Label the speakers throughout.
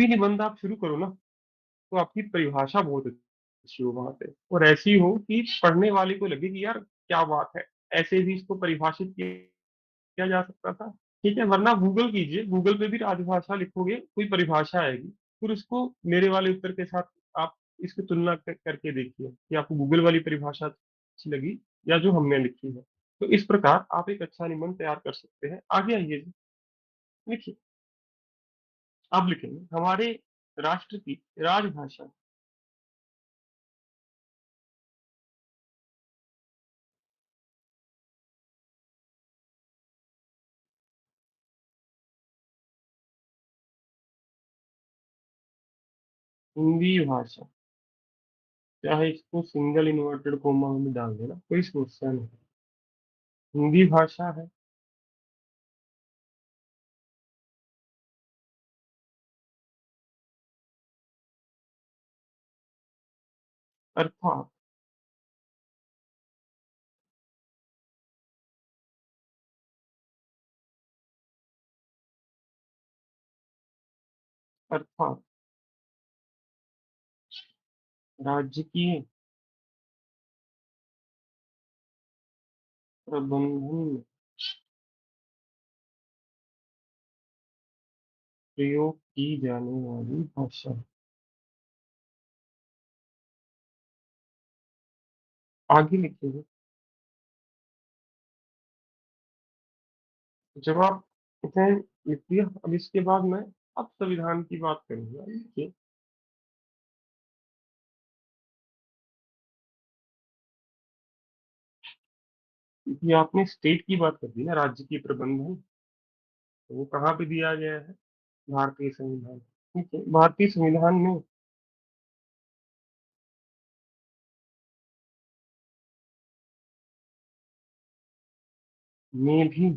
Speaker 1: भी निबंध आप शुरू करो ना, तो आपकी परिभाषा बहुत अच्छी हो वहाँ पे और ऐसी हो कि पढ़ने वाले को लगे कि यार क्या बात है! ऐसे भी इसको परिभाषित किया जा सकता था। ठीक है, वरना गूगल कीजिए, गूगल पे भी राजभाषा लिखोगे, कोई परिभाषा आएगी, फिर उसको मेरे वाले उत्तर के साथ आप इसकी तुलना करके देखिए कि आपको गूगल वाली परिभाषा अच्छी लगी या जो हमने लिखी है। तो इस प्रकार आप एक अच्छा निबंध तैयार कर सकते हैं। आगे आइए जी, लिखिए। आप लिखेंगे हमारे राष्ट्र की राजभाषा हिंदी भाषा, चाहे इसको सिंगल इन्वर्टेड कोमा में भी डाल देना, कोई समस्या नहीं। हिंदी भाषा है अर्थात अर्थात राज्य की प्रबंधन में प्रयोग की जाने वाली भाषा। आगे लिखिए। जब आप इसे लिख दिया, अब इसके बाद मैं अब संविधान की बात करूंगा। लिखिए। क्योंकि आपने स्टेट की बात कर दी ना, राज्य की प्रबंधन, तो वो कहाँ पे दिया गया है? भारतीय संविधान। ठीक है, भारतीय संविधान में भी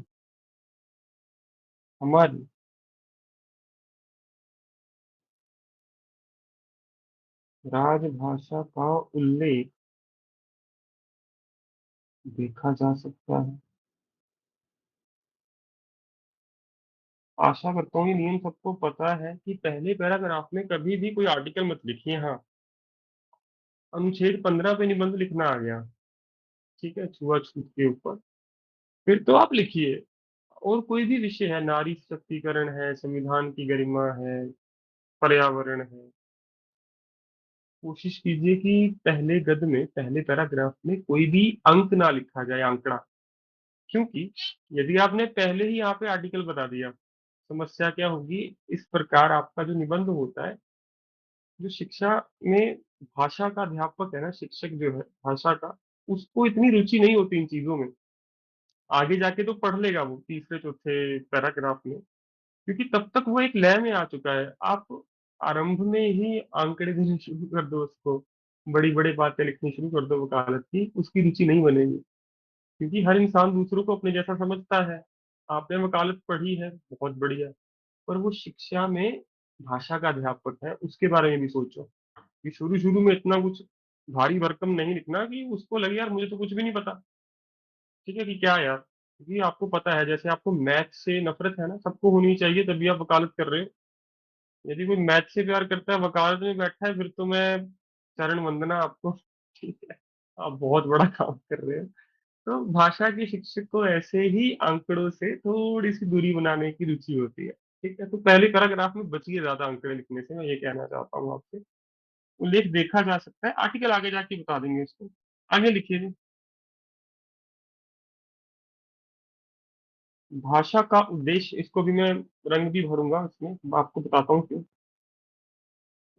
Speaker 1: हमारी राजभाषा का उल्लेख देखा जा सकता है। आशा करता हूँ ये नियम सबको पता है कि पहले पैराग्राफ में कभी भी कोई आर्टिकल मत लिखिए। हाँ, अनुच्छेद 15 पे निबंध लिखना आ गया, ठीक है, छुआछूत के ऊपर, फिर तो आप लिखिए। और कोई भी विषय है, नारी सशक्तिकरण है, संविधान की गरिमा है, पर्यावरण है, कोशिश कीजिए कि पहले गद्य में, पहले पैराग्राफ में कोई भी अंक ना लिखा जाए, आंकड़ा। क्योंकि यदि आपने पहले ही यहाँ पे आर्टिकल बता दिया, समस्या क्या होगी? इस प्रकार आपका जो निबंध होता है, जो शिक्षा में भाषा का अध्यापक है ना, शिक्षक जो है भाषा का, उसको इतनी रुचि नहीं होती इन चीजों में। आगे जाके तो पढ़ लेगा वो तीसरे चौथे पैराग्राफ में, क्योंकि तब तक वो एक लय में आ चुका है। आप आरंभ में ही आंकड़े देने शुरू कर दो उसको, बड़ी बड़ी बातें लिखनी शुरू कर दो वकालत की, उसकी रुचि नहीं बनेगी। क्योंकि हर इंसान दूसरों को अपने जैसा समझता है। आपने वकालत पढ़ी है, बहुत बढ़िया, पर वो शिक्षा में भाषा का अध्यापक है, उसके बारे में भी सोचो कि शुरू शुरू में इतना कुछ भारी भरकम नहीं लिखना कि उसको लगे यार मुझे तो कुछ भी नहीं पता। ठीक है कि क्या यार, क्योंकि आपको पता है, जैसे आपको मैथ से नफरत है ना, सबको होनी चाहिए, तभी आप वकालत कर रहे हो। यदि कोई मैथ से प्यार करता है, वकालत में बैठा है, फिर तो मैं चरण वंदना आपको। ठीक है, आप बहुत बड़ा काम कर रहे हो। तो भाषा के शिक्षक को ऐसे ही आंकड़ों से थोड़ी सी दूरी बनाने की रुचि होती है। ठीक है, तो पहले पैराग्राफ में बचिए ज्यादा आंकड़े लिखने से, मैं ये कहना चाहता हूँ आपसे। उल्लेख देखा जा सकता है, आर्टिकल आगे जाके बता देंगे इसको। आगे लिखिए जी। भाषा का उद्देश्य, इसको भी मैं रंग भी भरूंगा इसमें, मैं आपको बताता हूँ क्यों।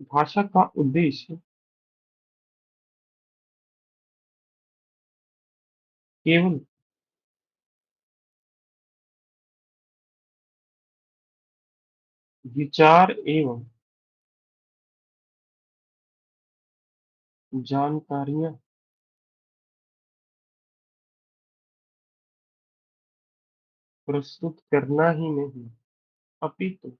Speaker 1: भाषा का उद्देश्य केवल विचार एवं जानकारियां प्रस्तुत करना ही नहीं, अपितु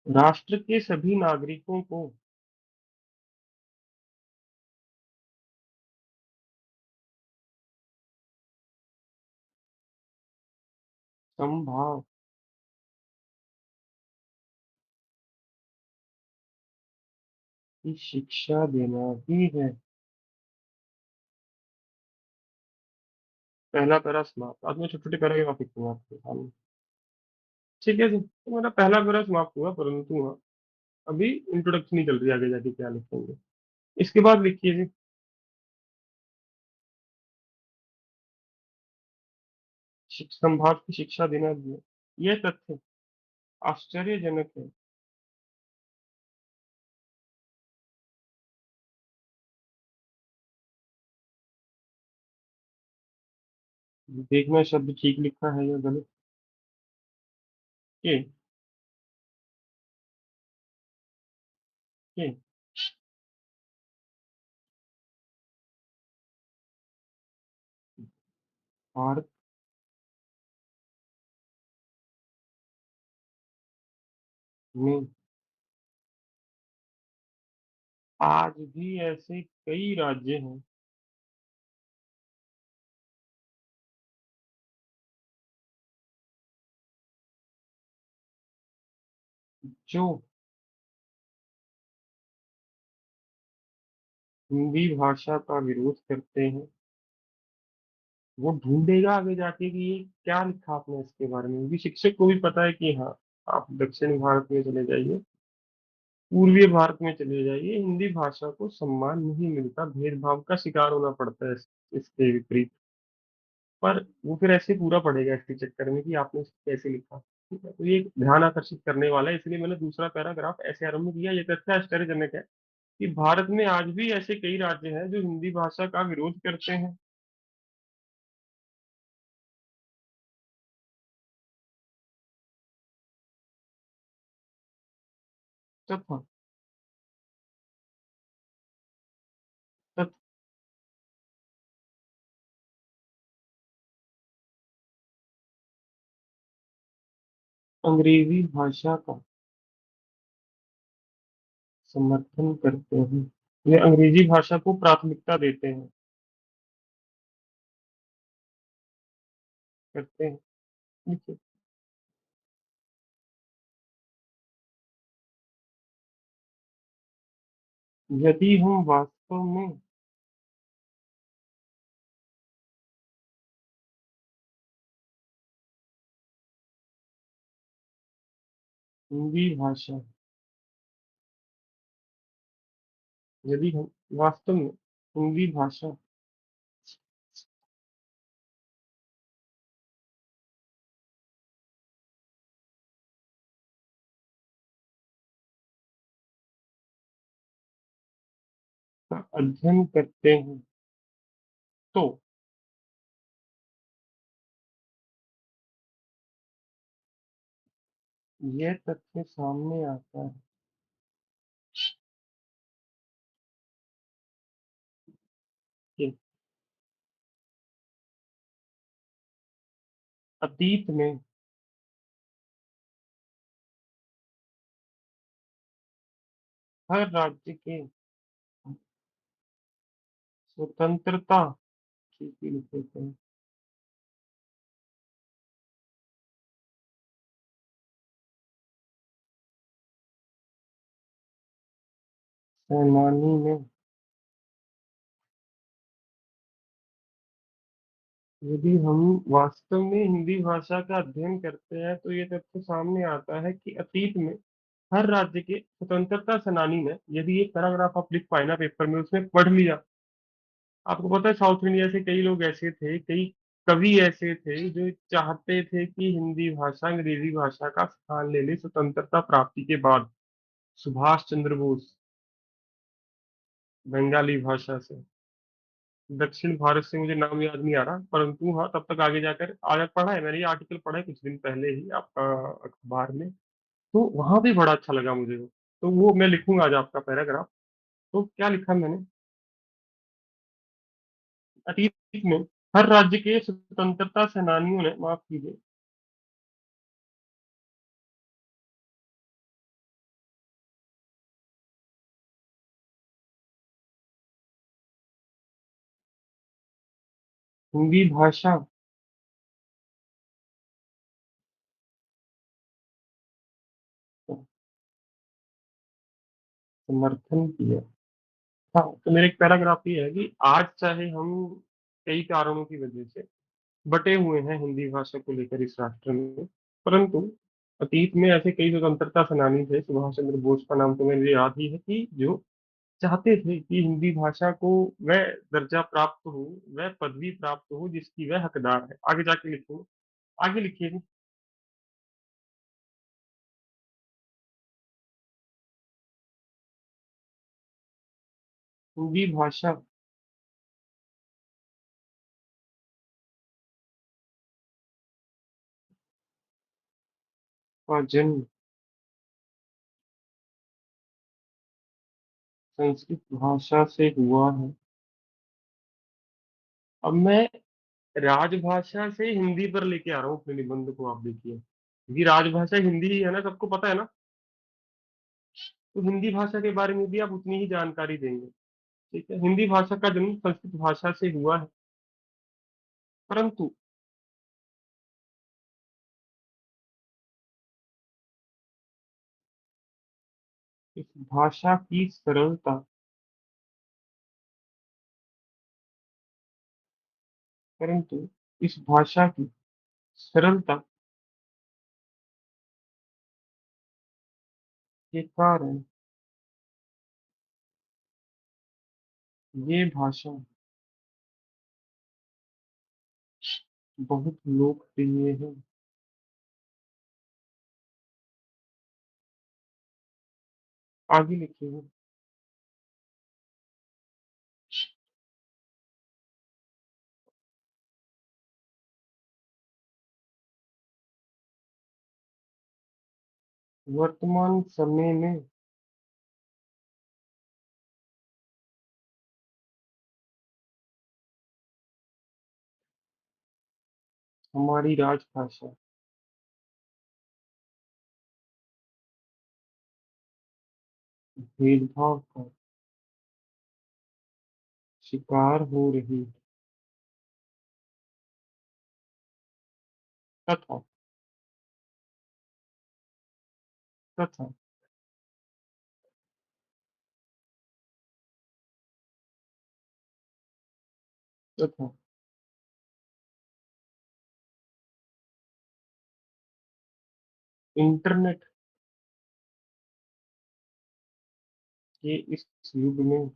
Speaker 1: राष्ट्र के सभी नागरिकों को समभाव की शिक्षा देना ही है। पहला पैरा समाप्त। आज मैं छोटे-छोटे पैराग्राफ लिखूँगा आपके सामने। ठीक है जी, तो मेरा पहला पैरा समाप्त हुआ, परंतु हाँ, अभी इंट्रोडक्शन ही चल रही है, आगे जाके क्या लिखेंगे। इसके बाद लिखिए जी, संभाव की शिक्षा देना भी है। यह तथ्य आश्चर्यजनक है। देखना शब्द ठीक लिखा है या गलत। के के भारत में आज भी ऐसे कई राज्य हैं जो हिंदी भाषा का विरोध करते हैं। वो ढूंढेगा आगे जाके कि ये क्या लिखा आपने इसके बारे में, क्योंकि शिक्षक को भी पता है कि हाँ, आप दक्षिण भारत में चले जाइए, पूर्वी भारत में चले जाइए, हिंदी भाषा को सम्मान नहीं मिलता, भेदभाव का शिकार होना पड़ता है इसके विपरीत। पर वो फिर ऐसे पूरा पढ़ेगा इसके चक्कर में कि आपने इसको कैसे लिखा। ठीक है, तो ये एक ध्यान आकर्षित करने वाला है, इसलिए मैंने दूसरा पैराग्राफ ऐसे आरंभ किया। ये तथ्य आश्चर्यजनक है कि भारत में आज भी ऐसे कई राज्य हैं जो हिंदी भाषा का विरोध करते हैं। तथा तथा अंग्रेजी भाषा का समर्थन करते हैं। ये अंग्रेजी भाषा को प्राथमिकता देते हैं, करते हैं। ठीक है। यदि हम वास्तव में हिंदी भाषा यदि हम वास्तव में हिंदी भाषा का अध्ययन करते हैं, तो यह तथ्य सामने आता है कि अतीत में हर राज्य के स्वतंत्रता ठीक ही लिख देते हैं, सेनानी ने, यदि हम वास्तव में हिंदी भाषा का अध्ययन करते हैं, तो ये तथ्य सामने आता है कि अतीत में हर राज्य के स्वतंत्रता सेनानी ने, यदि एक पैराग्राफ आप लिख पाए ना पेपर में, उसमें पढ़ लिया। आपको पता है साउथ इंडिया से कई लोग ऐसे थे, कई कवि ऐसे थे जो चाहते थे कि हिंदी भाषा अंग्रेजी भाषा का स्थान ले ले स्वतंत्रता प्राप्ति के बाद। सुभाष चंद्र बोस बंगाली भाषा से, दक्षिण भारत से मुझे नाम याद नहीं आ रहा, परंतु हाँ, तब तक आगे जाकर आगे पढ़ा है मैंने, ये आर्टिकल पढ़ा है कुछ दिन पहले ही आपका अखबार में। तो वहां भी बड़ा अच्छा लगा मुझे वो। तो वो मैं लिखूंगा आज आपका पैराग्राफ। तो क्या लिखा मैंने, अतीत में हर राज्य के स्वतंत्रता सेनानियों ने, माफ कीजिए, हिंदी भाषा समर्थन किया। हाँ, तो मेरा एक पैराग्राफ ये है कि आज चाहे हम कई कारणों की वजह से बटे हुए हैं हिंदी भाषा को लेकर इस राष्ट्र में, परंतु अतीत में ऐसे कई स्वतंत्रता सेनानी थे, सुभाष चंद्र बोस का नाम तो मुझे याद ही है, कि जो चाहते थे कि हिंदी भाषा को वह दर्जा प्राप्त हो, वह पदवी प्राप्त हो जिसकी वह हकदार है। आगे जाके लिखूंगा, आगे लिखिए। हिंदी भाषा का जन्म संस्कृत भाषा से हुआ है। अब मैं राजभाषा से हिंदी पर लेके आ रहा हूँ अपने निबंध को, आप देखिए, क्योंकि राजभाषा हिंदी ही है ना, सबको पता है ना। तो हिंदी भाषा के बारे में भी आप उतनी ही जानकारी देंगे। ठीक है, हिंदी भाषा का जन्म संस्कृत भाषा से हुआ है, परंतु इस भाषा की सरलता, परंतु इस भाषा की सरलता के कारण ये भाषा बहुत लोकप्रिय है। आगे लिखिए। वर्तमान समय में हमारी राजभाषा भेदभाव का शिकार हो रही तथा तथा तथा इंटरनेट के इस युग में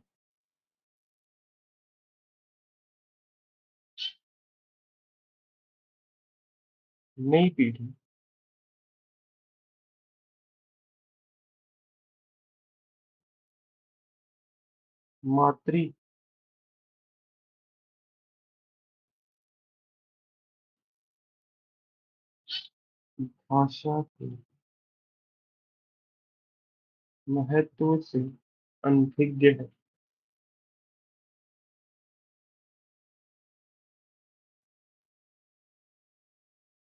Speaker 1: नई पीढ़ी मातृ भाषा के महत्व से अनभिज्ञ है।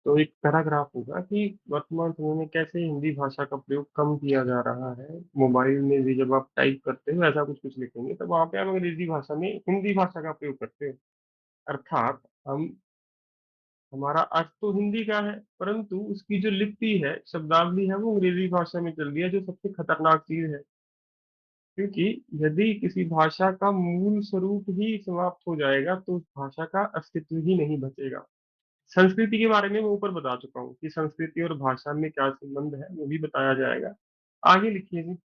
Speaker 1: तो एक पैराग्राफ होगा कि वर्तमान समय में कैसे हिंदी भाषा का प्रयोग कम किया जा रहा है। मोबाइल में भी जब आप टाइप करते हो ऐसा कुछ कुछ लिखेंगे तो वहां पे आप अंग्रेजी भाषा में हिंदी भाषा का प्रयोग करते हो। अर्थात हम हमारा अर्थ तो हिंदी का है, परंतु उसकी जो लिपि है, शब्दावली है, वो अंग्रेजी भाषा में चल रही है, जो सबसे खतरनाक चीज है। क्योंकि यदि किसी भाषा का मूल स्वरूप ही समाप्त हो जाएगा तो उस भाषा का अस्तित्व ही नहीं बचेगा। संस्कृति के बारे में मैं ऊपर बता चुका हूँ कि संस्कृति और भाषा में क्या संबंध है, वो भी बताया जाएगा। आगे लिखिए जी।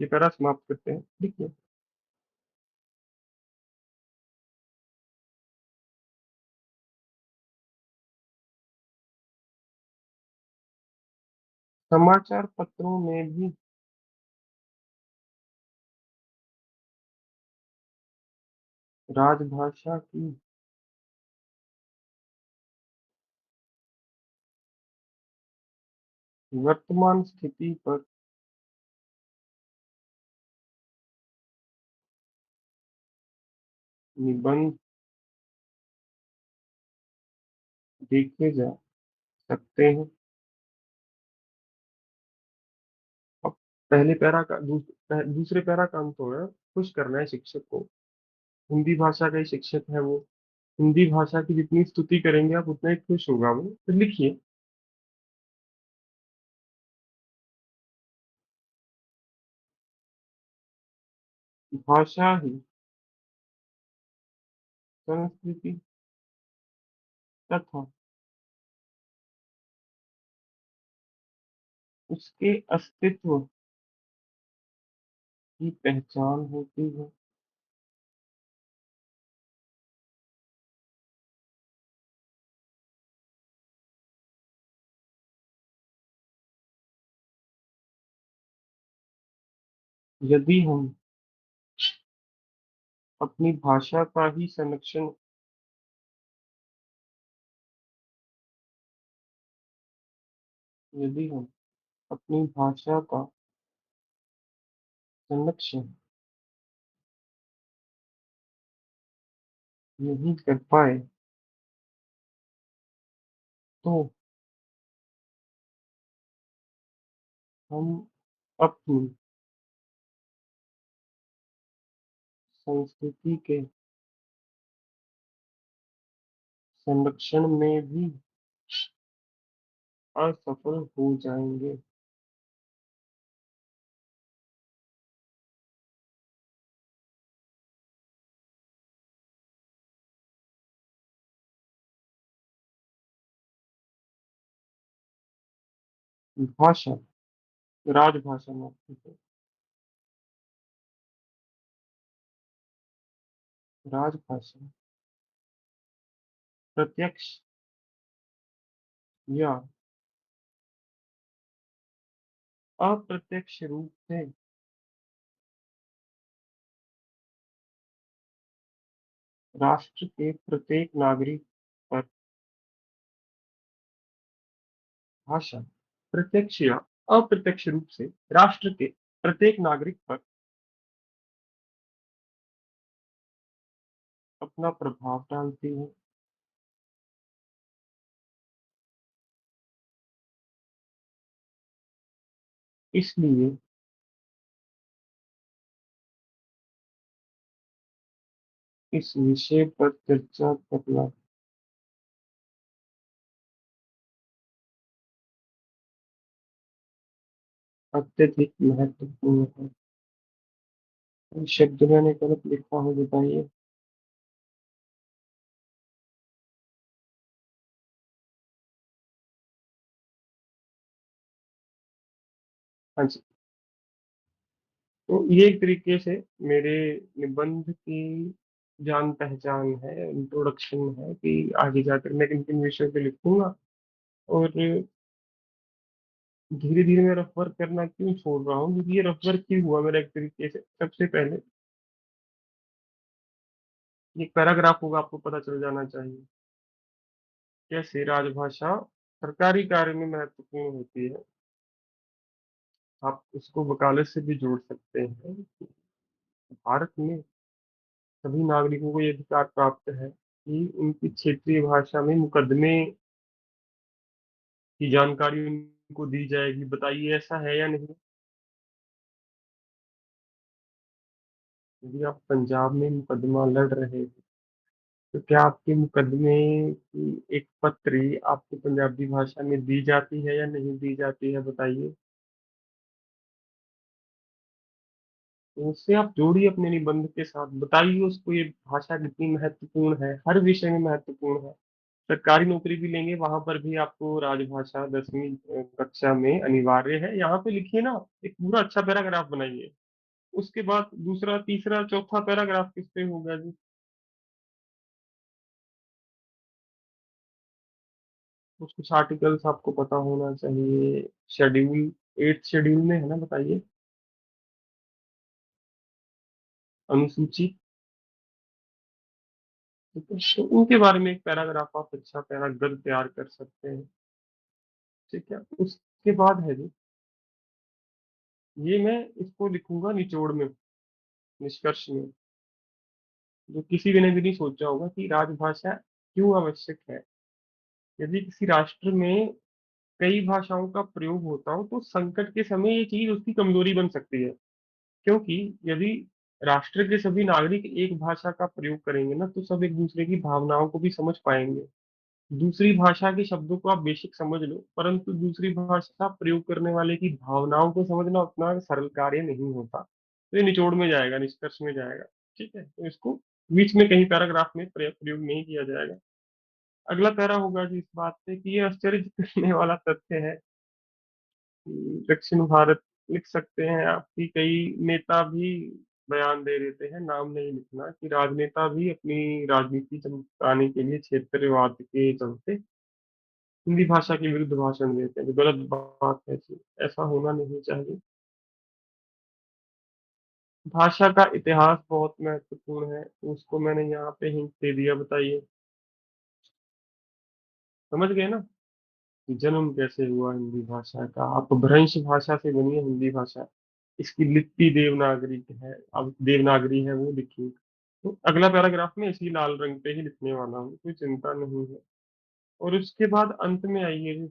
Speaker 1: ये पैरा समाप्त करते हैं, लिखिए। समाचार पत्रों में भी राजभाषा की वर्तमान स्थिति पर निबंध देखे जा सकते हैं। अब पहले पैरा का दूसरे पैरा का अंत हो है, खुश करना है शिक्षक को। हिंदी भाषा का ही शिक्षक है वो। हिंदी भाषा की जितनी स्तुति करेंगे आप उतना ही खुश होगा वो। तो लिखिए। भाषा ही संस्कृति तथा उसके अस्तित्व की पहचान होती है। यदि हम अपनी भाषा का ही संरक्षण यदि हम अपनी भाषा का संरक्षण नहीं कर पाए तो हम अपनी संस्कृति के संरक्षण में भी असफल हो जाएंगे। भाषा राजभाषा में राजभाषा प्रत्यक्ष या अप्रत्यक्ष रूप से राष्ट्र के प्रत्येक नागरिक पर भाषा प्रत्यक्ष या अप्रत्यक्ष रूप से राष्ट्र के प्रत्येक नागरिक पर अपना प्रभाव डालती है। इसलिए इस विषय पर चर्चा करना अत्यधिक महत्वपूर्ण है। ये शब्द मैंने गलत लिखा हो बताइए। हाँ जी। तो ये एक तरीके से मेरे निबंध की जान पहचान है, इंट्रोडक्शन है कि आगे जाकर मैं किन किन विषयों पे लिखूंगा। और धीरे धीरे मैं रफ वर्क करना क्यों छोड़ रहा हूँ, क्योंकि ये रफ वर्क क्यों हुआ मेरा, एक तरीके से सबसे पहले ये पैराग्राफ होगा, आपको पता चल जाना चाहिए कैसे राजभाषा सरकारी कार्य में महत्वपूर्ण होती है। आप इसको वकालत से भी जोड़ सकते हैं। भारत में सभी नागरिकों को ये अधिकार प्राप्त है कि उनकी क्षेत्रीय भाषा में मुकदमे की जानकारी उनको दी जाएगी। बताइए ऐसा है या नहीं। यदि आप पंजाब में मुकदमा लड़ रहे हैं तो क्या आपके मुकदमे की एक पत्री आपको पंजाबी भाषा में दी जाती है या नहीं दी जाती है, बताइए। तो उससे आप जोड़िए अपने निबंध के साथ, बताइए उसको ये भाषा कितनी महत्वपूर्ण है, हर विषय में महत्वपूर्ण है। सरकारी नौकरी भी लेंगे वहां पर भी आपको राजभाषा 10वीं कक्षा में अनिवार्य है। यहाँ पे लिखिए ना, एक पूरा अच्छा पैराग्राफ बनाइए। उसके बाद दूसरा तीसरा चौथा पैराग्राफ किस पे होगा जी। कुछ कुछ आर्टिकल्स आपको पता होना चाहिए। शेड्यूल 8 शेड्यूल में है ना, बताइए। अनुसूची, ठीक है, तो उनके बारे में एक पैराग्राफ आप अच्छा पैराग्राफ तैयार कर सकते हैं। ठीक है, उसके बाद है जी, ये मैं इसको लिखूंगा निचोड़ में, निष्कर्ष में, जो किसी ने भी नहीं सोचा होगा कि राजभाषा क्यों आवश्यक है। यदि किसी राष्ट्र में कई भाषाओं का प्रयोग होता हो तो संकट के समय ये चीज उसकी कमजोरी बन सकती है। क्योंकि यदि राष्ट्र के सभी नागरिक एक भाषा का प्रयोग करेंगे ना तो सब एक दूसरे की भावनाओं को भी समझ पाएंगे। दूसरी भाषा के शब्दों को आप बेशक समझ लो, परंतु दूसरी भाषा प्रयोग करने वाले की भावनाओं को समझना उतना सरल कार्य नहीं होता। तो ये निचोड़ में जाएगा, निष्कर्ष में जाएगा। ठीक है? तो इसको बीच में कहीं पैराग्राफ में प्रयोग नहीं किया जाएगा। अगला पैरा होगा जी इस बात पे कि ये आश्चर्य करने वाला तथ्य है कि दक्षिण भारत, लिख सकते हैं आप, कि कई नेता भी बयान दे देते हैं, नाम नहीं लिखना, कि राजनेता भी अपनी राजनीति चमकाने के लिए क्षेत्रवाद के चलते हिंदी भाषा के विरुद्ध भाषण देते हैं, जो गलत बात है जी। ऐसा होना नहीं चाहिए। भाषा का इतिहास बहुत महत्वपूर्ण है, तो उसको मैंने यहाँ पे हिंट दे दिया। बताइए, समझ गए ना? कि जन्म कैसे हुआ हिंदी भाषा का? अपभ्रंश भाषा से बनी है हिंदी भाषा। इसकी लिपि देवनागरी है, अब देवनागरी है वो लिखी। तो अगला पैराग्राफ में इसी लाल रंग पे ही लिखने वाला हूँ, कोई चिंता नहीं है। और उसके बाद अंत में आइए,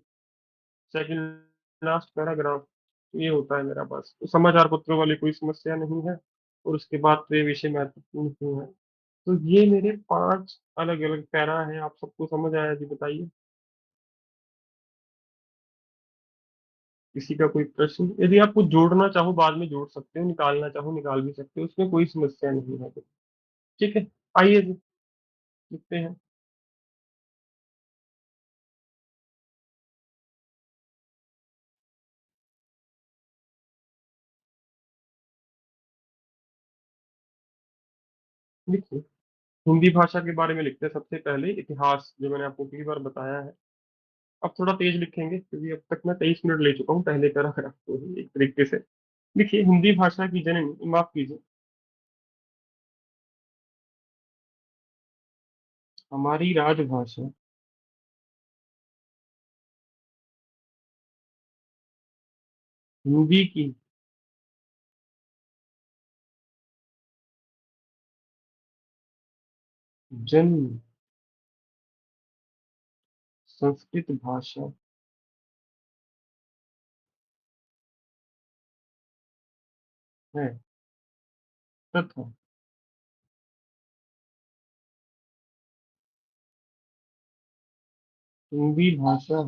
Speaker 1: सेकंड लास्ट पैराग्राफ, ये होता है मेरा बस। तो समाचार पत्रों वाली कोई समस्या नहीं है, और उसके बाद तो ये विषय महत्वपूर्ण क्यों है। तो ये मेरे 5 अलग अलग पैरा हैं। आप सबको समझ आया जी? बताइए, किसी का कोई प्रश्न? यदि आप कुछ जोड़ना चाहो बाद में जोड़ सकते हो, निकालना चाहो निकाल भी सकते हो, उसमें कोई समस्या नहीं है। ठीक है, आइए जी, लिखते हैं। लिखिए, हिंदी भाषा के बारे में लिखते हैं। सबसे पहले इतिहास, जो मैंने आपको कई बार बताया है। अब थोड़ा तेज लिखेंगे क्योंकि अब तक मैं 23 मिनट ले चुका हूँ पहले पैराग्राफ को ही एक तरीके से। लिखिए, हिंदी भाषा की जननी, माफ कीजिए, हमारी राजभाषा हिंदी की जन्म संस्कृत भाषा है तथा हिंदी भाषा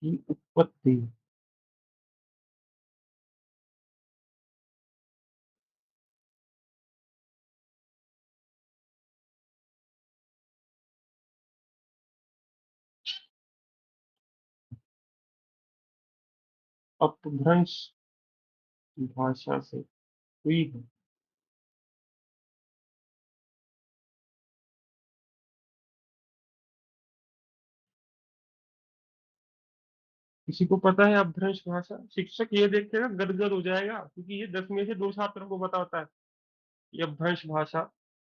Speaker 1: की उत्पत्ति अपभ्रंश भाषा से हुई है। किसी को पता है अपभ्रंश भाषा? शिक्षक ये देखेगा गदगद हो जाएगा, क्योंकि ये 10 में से 2 छात्रों को पता होता है ये अपभ्रंश भाषा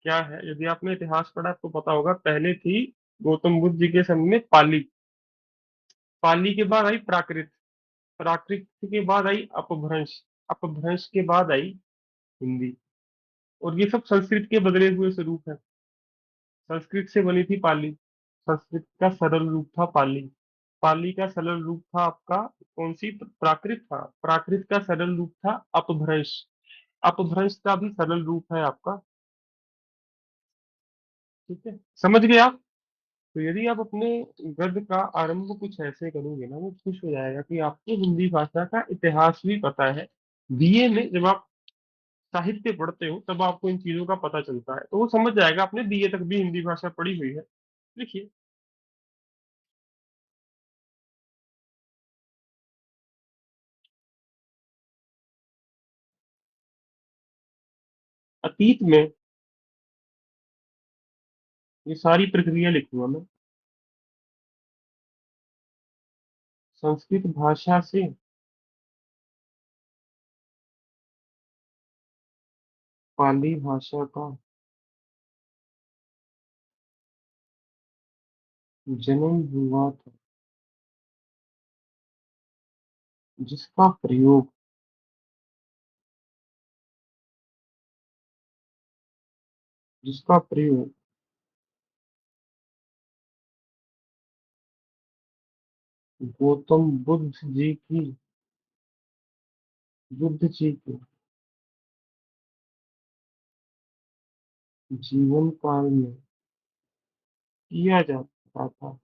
Speaker 1: क्या है। यदि आपने इतिहास पढ़ा आपको पता होगा, पहले थी गौतम बुद्ध जी के समय में पाली, पाली के बाद आई प्राकृत, प्राकृत के बाद आई अपभ्रंश, अपभ्रंश के बाद आई हिंदी। और ये सब संस्कृत के बदले हुए स्वरूप है। संस्कृत से बनी थी पाली, संस्कृत का सरल रूप था पाली, पाली का सरल रूप था आपका कौन सी? प्राकृत था, प्राकृत का सरल रूप था अपभ्रंश, अपभ्रंश का भी सरल रूप है आपका। ठीक है, समझ गए आप? तो यदि आप अपने गद्य का आरंभ कुछ ऐसे करोगे ना, वो खुश हो जाएगा कि आपको हिंदी भाषा का इतिहास भी पता है। बीए में जब आप साहित्य पढ़ते हो तब आपको इन चीजों का पता चलता है, तो वो समझ जाएगा आपने बीए तक भी हिंदी भाषा पढ़ी हुई है। देखिए, अतीत में, ये सारी प्रक्रिया लिखूंगा मैं। संस्कृत भाषा से पाली भाषा का जन्म हुआ था, जिसका प्रयोग, जिसका प्रयोग गौतम बुद्ध जी के जीवन काल में किया जाता था।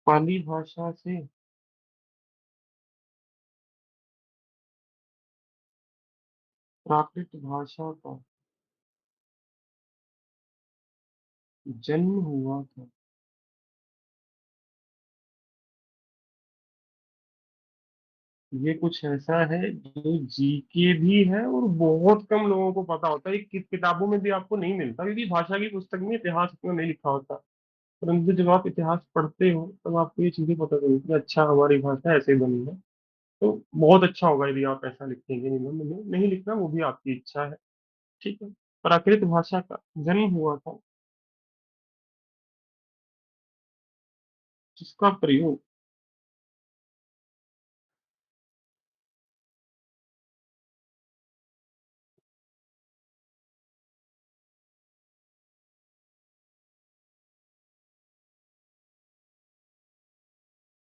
Speaker 1: पाली भाषा से प्राकृत भाषा का जन्म हुआ था। ये कुछ ऐसा है जो जीके भी है और बहुत कम लोगों को पता होता है। ये किताबों में भी आपको नहीं मिलता, क्योंकि भाषा की पुस्तक में इतिहास इतना नहीं लिखा होता। परंतु जब आप इतिहास पढ़ते हो तब आपको ये चीजें पता चलती है, अच्छा हमारी भाषा ऐसे बनी है। तो बहुत अच्छा होगा यदि आप ऐसा लिखेंगे निबंध में। नहीं लिखना वो भी आपकी इच्छा है। ठीक है। प्राकृत भाषा का जन्म हुआ था जिसका प्रयोग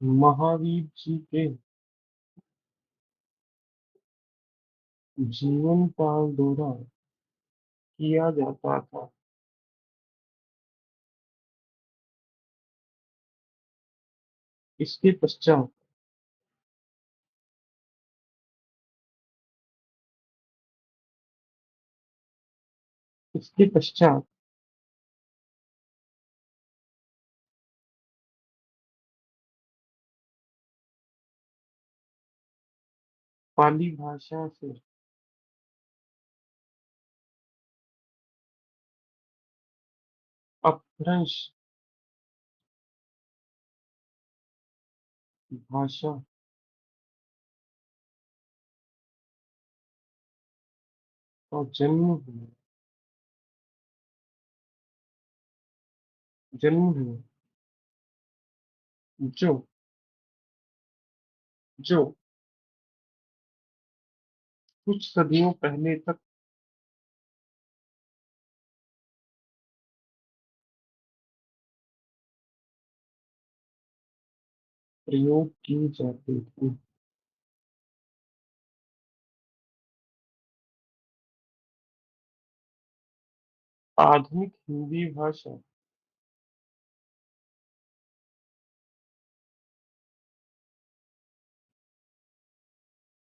Speaker 1: महावीर जी के जीवन काल दौरान किया जाता था। इसके पश्चात इसके पश्चात पाली भाषा से अपभ्रंश भाषा का जन्म हुआ। जन्म हुआ जो जो कुछ सदियों पहले तक प्रयोग की जाती थी। आधुनिक हिंदी भाषा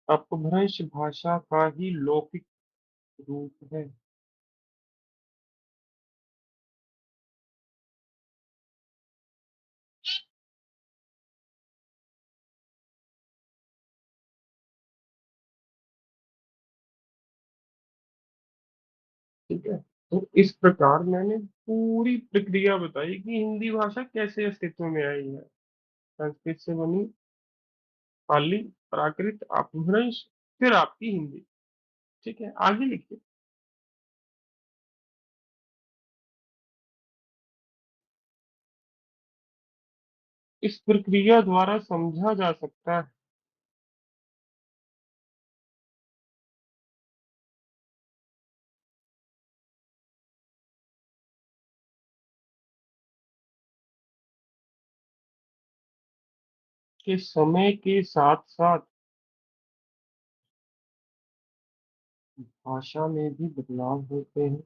Speaker 1: अपभ्रंश भाषा का ही लौकिक रूप है। ठीक है। तो इस प्रकार मैंने पूरी प्रक्रिया बताई कि हिंदी भाषा कैसे अस्तित्व में आई है। संस्कृत से बनी, पाली, प्राकृत, अपभ्रंश, फिर आपकी हिंदी। ठीक है, आगे लिखिए। इस प्रक्रिया द्वारा समझा जा सकता है कि समय के साथ साथ भाषा में भी बदलाव होते हैं।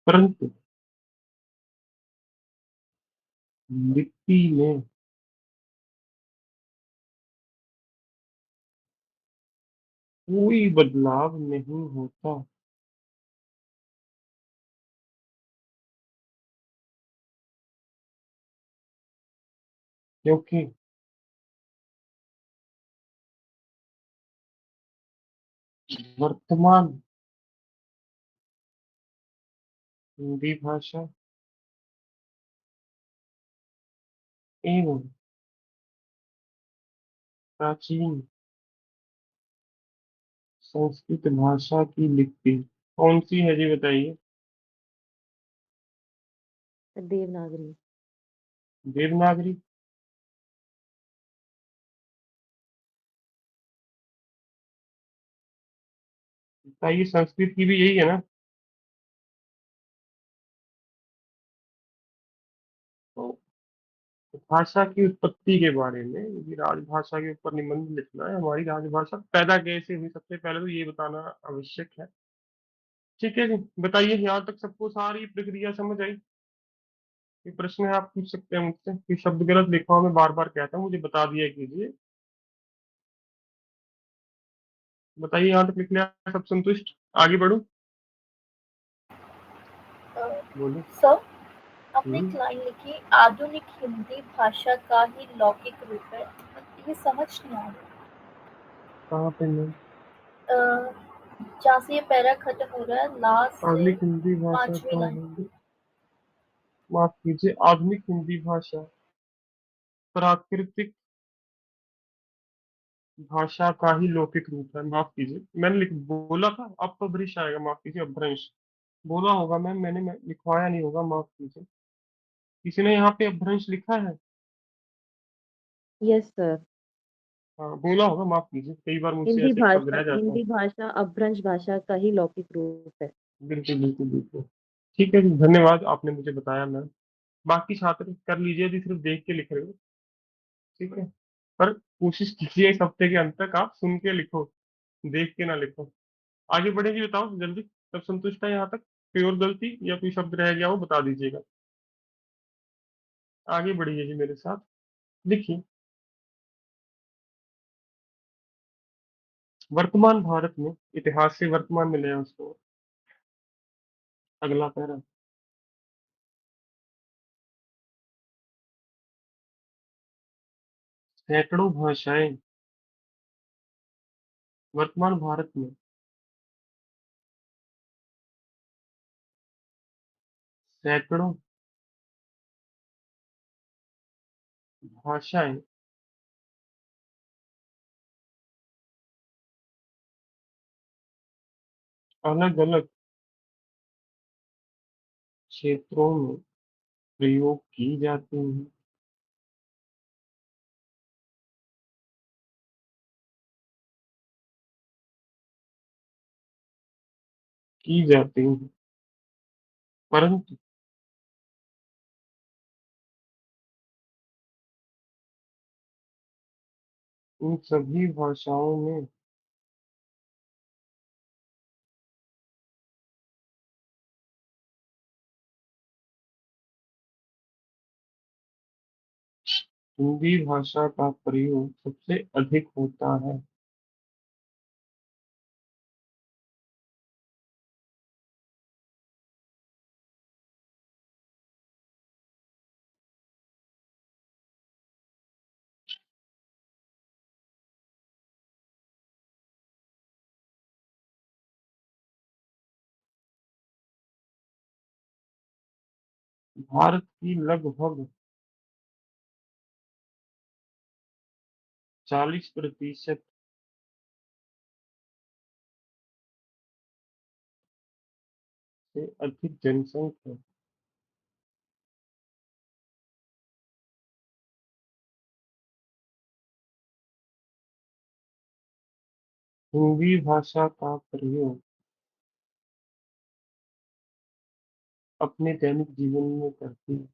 Speaker 1: परंतु लिपि में कोई बदलाव नहीं होता, क्योंकि वर्तमान हिंदी भाषा एवं प्राचीन संस्कृत भाषा की लिपि कौन सी है जी बताइए।
Speaker 2: देवनागरी।
Speaker 1: देवनागरी। बताइए, संस्कृत की भी यही है ना। तो भाषा की उत्पत्ति के बारे में, यदि राजभाषा के ऊपर निबंध लिखना है, हमारी राजभाषा पैदा कैसे हुई, सबसे पहले तो ये बताना आवश्यक है। ठीक है जी, बताइए यहाँ तक सबको सारी प्रक्रिया समझ आई? ये प्रश्न है, आप पूछ सकते हैं मुझसे, कि शब्द गलत लिखा हो मैं बार बार कहता हूँ, मुझे बता दिया कीजिए। बताइए यहाँ तक लिख लिया, सब संतुष्ट? आगे बढ़ूं?
Speaker 3: अ,
Speaker 1: बोलो।
Speaker 3: सर, आपने एक
Speaker 1: हम्म।
Speaker 3: लाइन लिखी, आधुनिक हिंदी भाषा का ही लौकिक रूप है। ये समझ नहीं आ
Speaker 1: कहाँ पे मैं?
Speaker 3: रहा। जहाँ से ये पैरा खत्म हो रहा है, लास्ट से
Speaker 1: आधुनिक हिंदी भाषा
Speaker 3: पांचवी
Speaker 1: का
Speaker 3: लाइन।
Speaker 1: है, माफ कीजिए, आधुनिक हिंदी भाषा प्राकृतिक भाषा का ही लौकिक रूप है। माफ कीजिए, मैंने लिख बोला था अपभ्रंश आएगा, माफ कीजिए, अपभ्रंश बोला होगा मैम, मैं लिखवाया नहीं होगा, माफ कीजिए। किसी ने यहाँ पे अपभ्रंश लिखा है?
Speaker 2: Yes sir.
Speaker 1: हाँ बोला होगा, माफ कीजिए, कई बार मुझसे ऐसे शब्द रह जाता है।
Speaker 2: हिंदी भाषा अपभ्रंश भाषा का ही लौकिक रूप है।
Speaker 1: बिल्कुल बिल्कुल बिल्कुल। ठीक है जी, धन्यवाद, आपने मुझे बताया मैम। बाकी छात्र कर लीजिए, यदि सिर्फ देख के लिख रहे हो, ठीक है, पर कोशिश कीजिए इस हफ्ते के अंत तक आप सुन के लिखो, देख के ना लिखो। आगे बढ़ेगी, बताओ जल्दी। सब संतुष्ट है यहाँ तक? कोई और गलती या कोई शब्द रह गया हो बता दीजिएगा। आगे बढ़िए जी मेरे साथ, देखिए। वर्तमान भारत में, इतिहास से वर्तमान में ले आए उसको, अगला पैरा। सैकड़ों भाषाएं वर्तमान भारत में, सैकड़ों भाषाएं अलग अलग क्षेत्रों में प्रयोग की जाती हैं, की जाती हैं, परंतु इन सभी भाषाओं में हिंदी भाषा का प्रयोग सबसे अधिक होता है। भारत की लगभग 40% से अधिक जनसंख्या हिंदी भाषा का प्रयोग अपने दैनिक जीवन में करती है।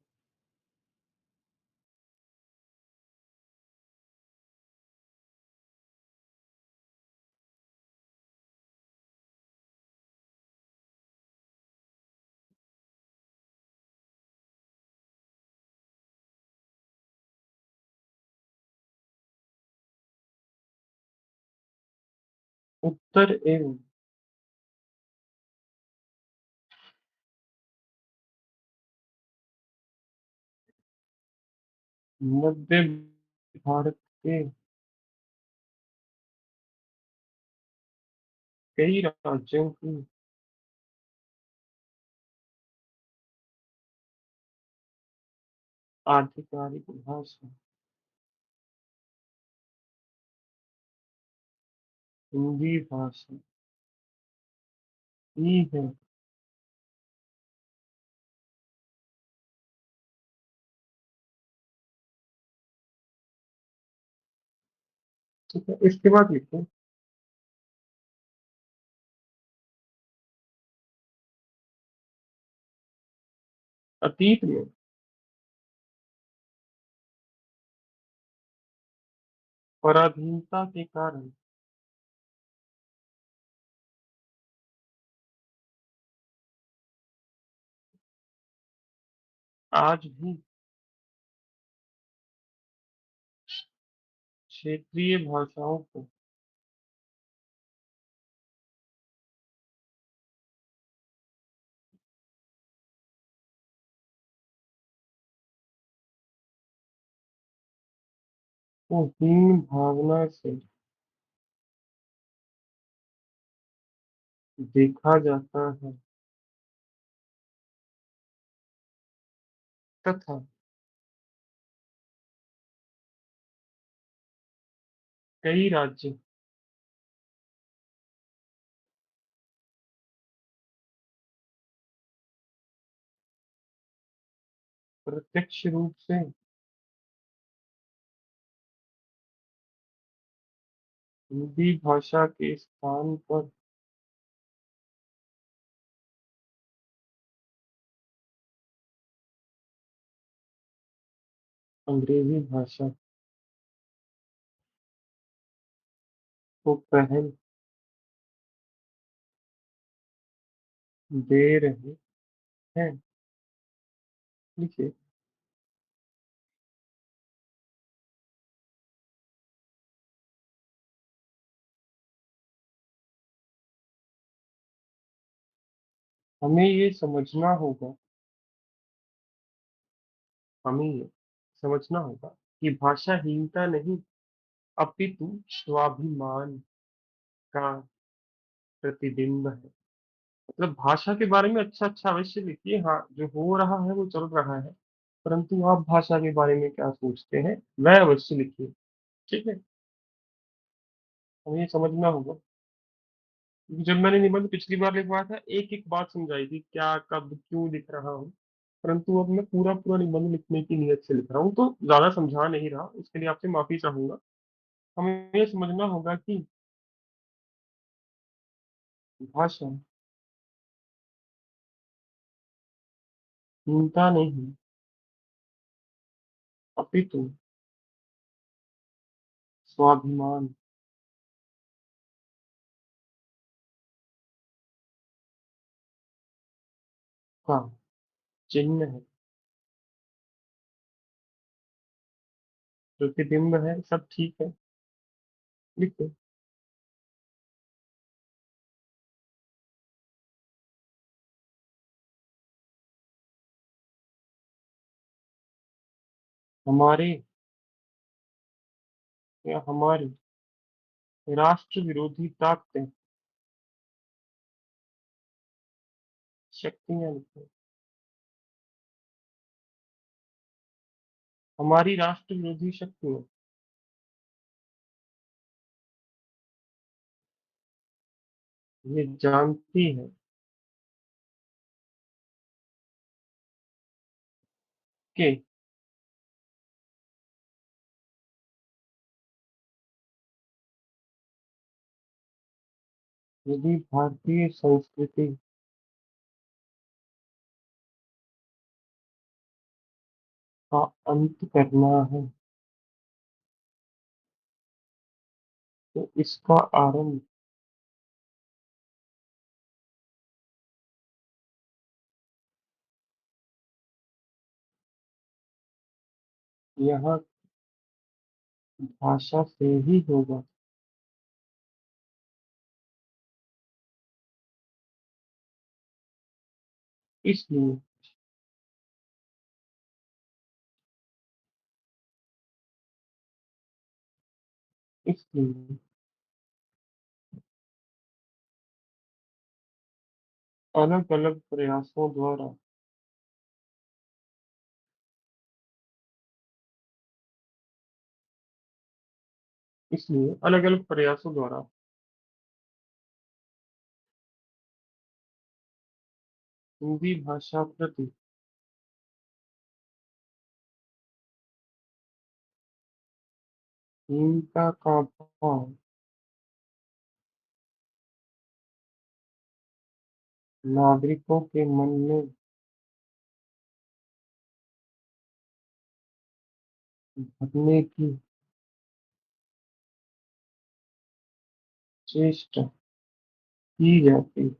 Speaker 1: उत्तर एवं मध्य भारत के कई राज्यों की आधिकारिक भाषा हिंदी भाषा ही है। ठीक है, इसके बाद लिखो, अतीत में पराधीनता के कारण आज भी क्षेत्रीय भाषाओं को हीन भावना से देखा जाता है तथा कई राज्य प्रत्यक्ष रूप से हिंदी भाषा के स्थान पर अंग्रेजी भाषा को पहल दे रहे हैं। देखिए, हमें ये समझना होगा हमें ये समझना होगा कि भाषाहीनता नहीं अपितु स्वाभिमान का प्रतिबिंब है। मतलब भाषा के बारे में अच्छा अच्छा अवश्य लिखिए, हाँ जो हो रहा है वो चल रहा है, परंतु आप भाषा के बारे में क्या सोचते हैं वह अवश्य लिखिए। ठीक है, हमें ये समझना होगा। क्योंकि जब मैंने निबंध पिछली बार लिखवाया था एक एक बात समझाई थी क्या कब क्यों लिख रहा हूँ, परंतु अब मैं पूरा पूरा निबंध लिखने की नियत से लिख रहा हूँ तो ज्यादा समझा नहीं रहा, इसके लिए आपसे माफी चाहूंगा। हमें ये समझना होगा कि भाषा हीनता नहीं अपितु स्वाभिमान का चिन्ह है, प्रतिबिंब है। सब ठीक है, लिखो। हमारे या हमारी राष्ट्र विरोधी ताकतें शक्तियां लिखो। हमारी राष्ट्र विरोधी शक्तियां ये जानती है कि यदि भारतीय संस्कृति का अंत करना है तो इसका आरंभ यहाँ भाषा से ही होगा। इसलिए इसलिए अलग अलग प्रयासों द्वारा इसलिए अलग अलग प्रयासों द्वारा हिंदी भाषा प्रति हीनता का भाव नागरिकों के मन में भरने की चेष्टा की जाती है।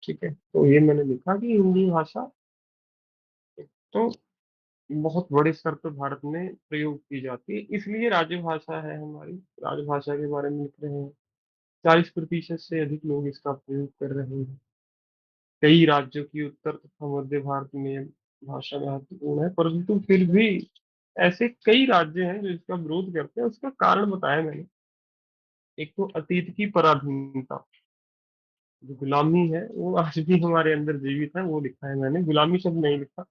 Speaker 1: ठीक है, तो ये मैंने लिखा कि हिंदी भाषा तो बहुत बड़े स्तर पर भारत में प्रयोग की जाती है, इसलिए राजभाषा है हमारी। राजभाषा के बारे में लिख रहे हैं। 40% से अधिक लोग इसका प्रयोग कर रहे हैं। कई राज्यों की उत्तर तथा मध्य भारत में भाषा महत्वपूर्ण है, परंतु फिर भी ऐसे कई राज्य हैं जो इसका विरोध करते हैं। उसका कारण बताया मैंने। एक तो अतीत की पराधीनता, जो गुलामी है वो आज भी हमारे अंदर जीवित है, वो लिखा है मैंने, गुलामी शब्द नहीं लिखा।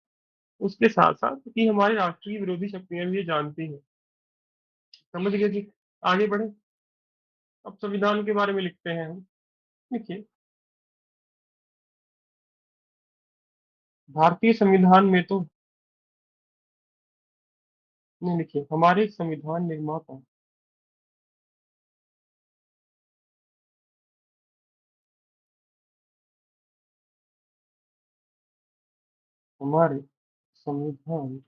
Speaker 1: उसके साथ साथ कि हमारी राष्ट्रीय विरोधी शक्तियां भी ये जानती हैं। समझ गए जी। आगे बढ़े। अब संविधान के बारे में लिखते हैं हम। देखिए, भारतीय संविधान में तो नहीं, लिखिए हमारे संविधान निर्माता हमारे संविधान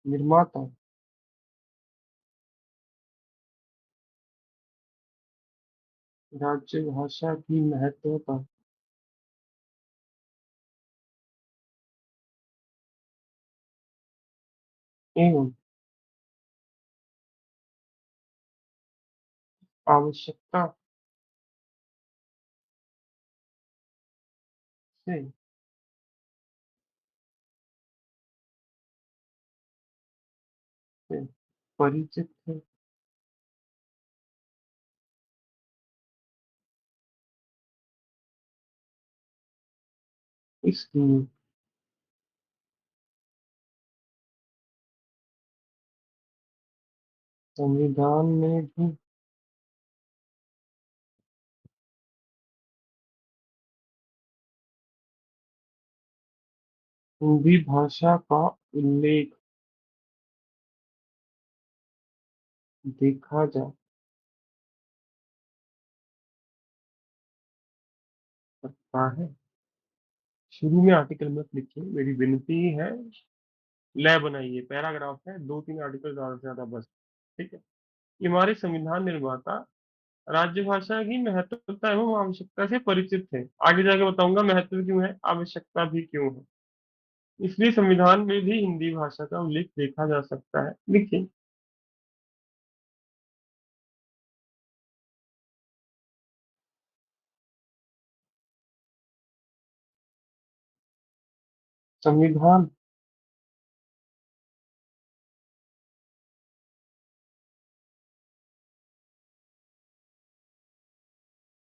Speaker 1: निर्माता राज्य भाषा की महत्वता एवं आवश्यकता से से परिचित है। इसलिए संविधान में भी हिंदी भाषा का उल्लेख देखा जा सकता है। शुरू में आर्टिकल मत लिखिए, मेरी विनती है। लय बनाइए, पैराग्राफ है, 2-3 आर्टिकल ज्यादा से ज्यादा बस। ठीक है। ये हमारे संविधान निर्माता राजभाषा की महत्वता एवं आवश्यकता से परिचित थे। आगे जाके बताऊंगा महत्व क्यों है, आवश्यकता भी क्यों है। इसलिए संविधान में भी हिंदी भाषा का उल्लेख देखा जा सकता है। देखिए, संविधान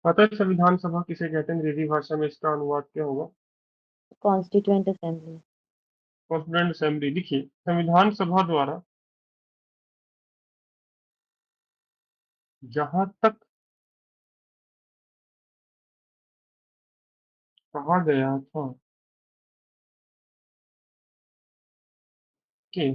Speaker 1: पता है संविधान सभा किसे कहते हैं? अंग्रेजी भाषा में इसका अनुवाद क्या होगा?
Speaker 2: Constituent assembly.
Speaker 1: Constituent assembly. लिखिए, संविधान सभा द्वारा जहां तक कहा गया था कि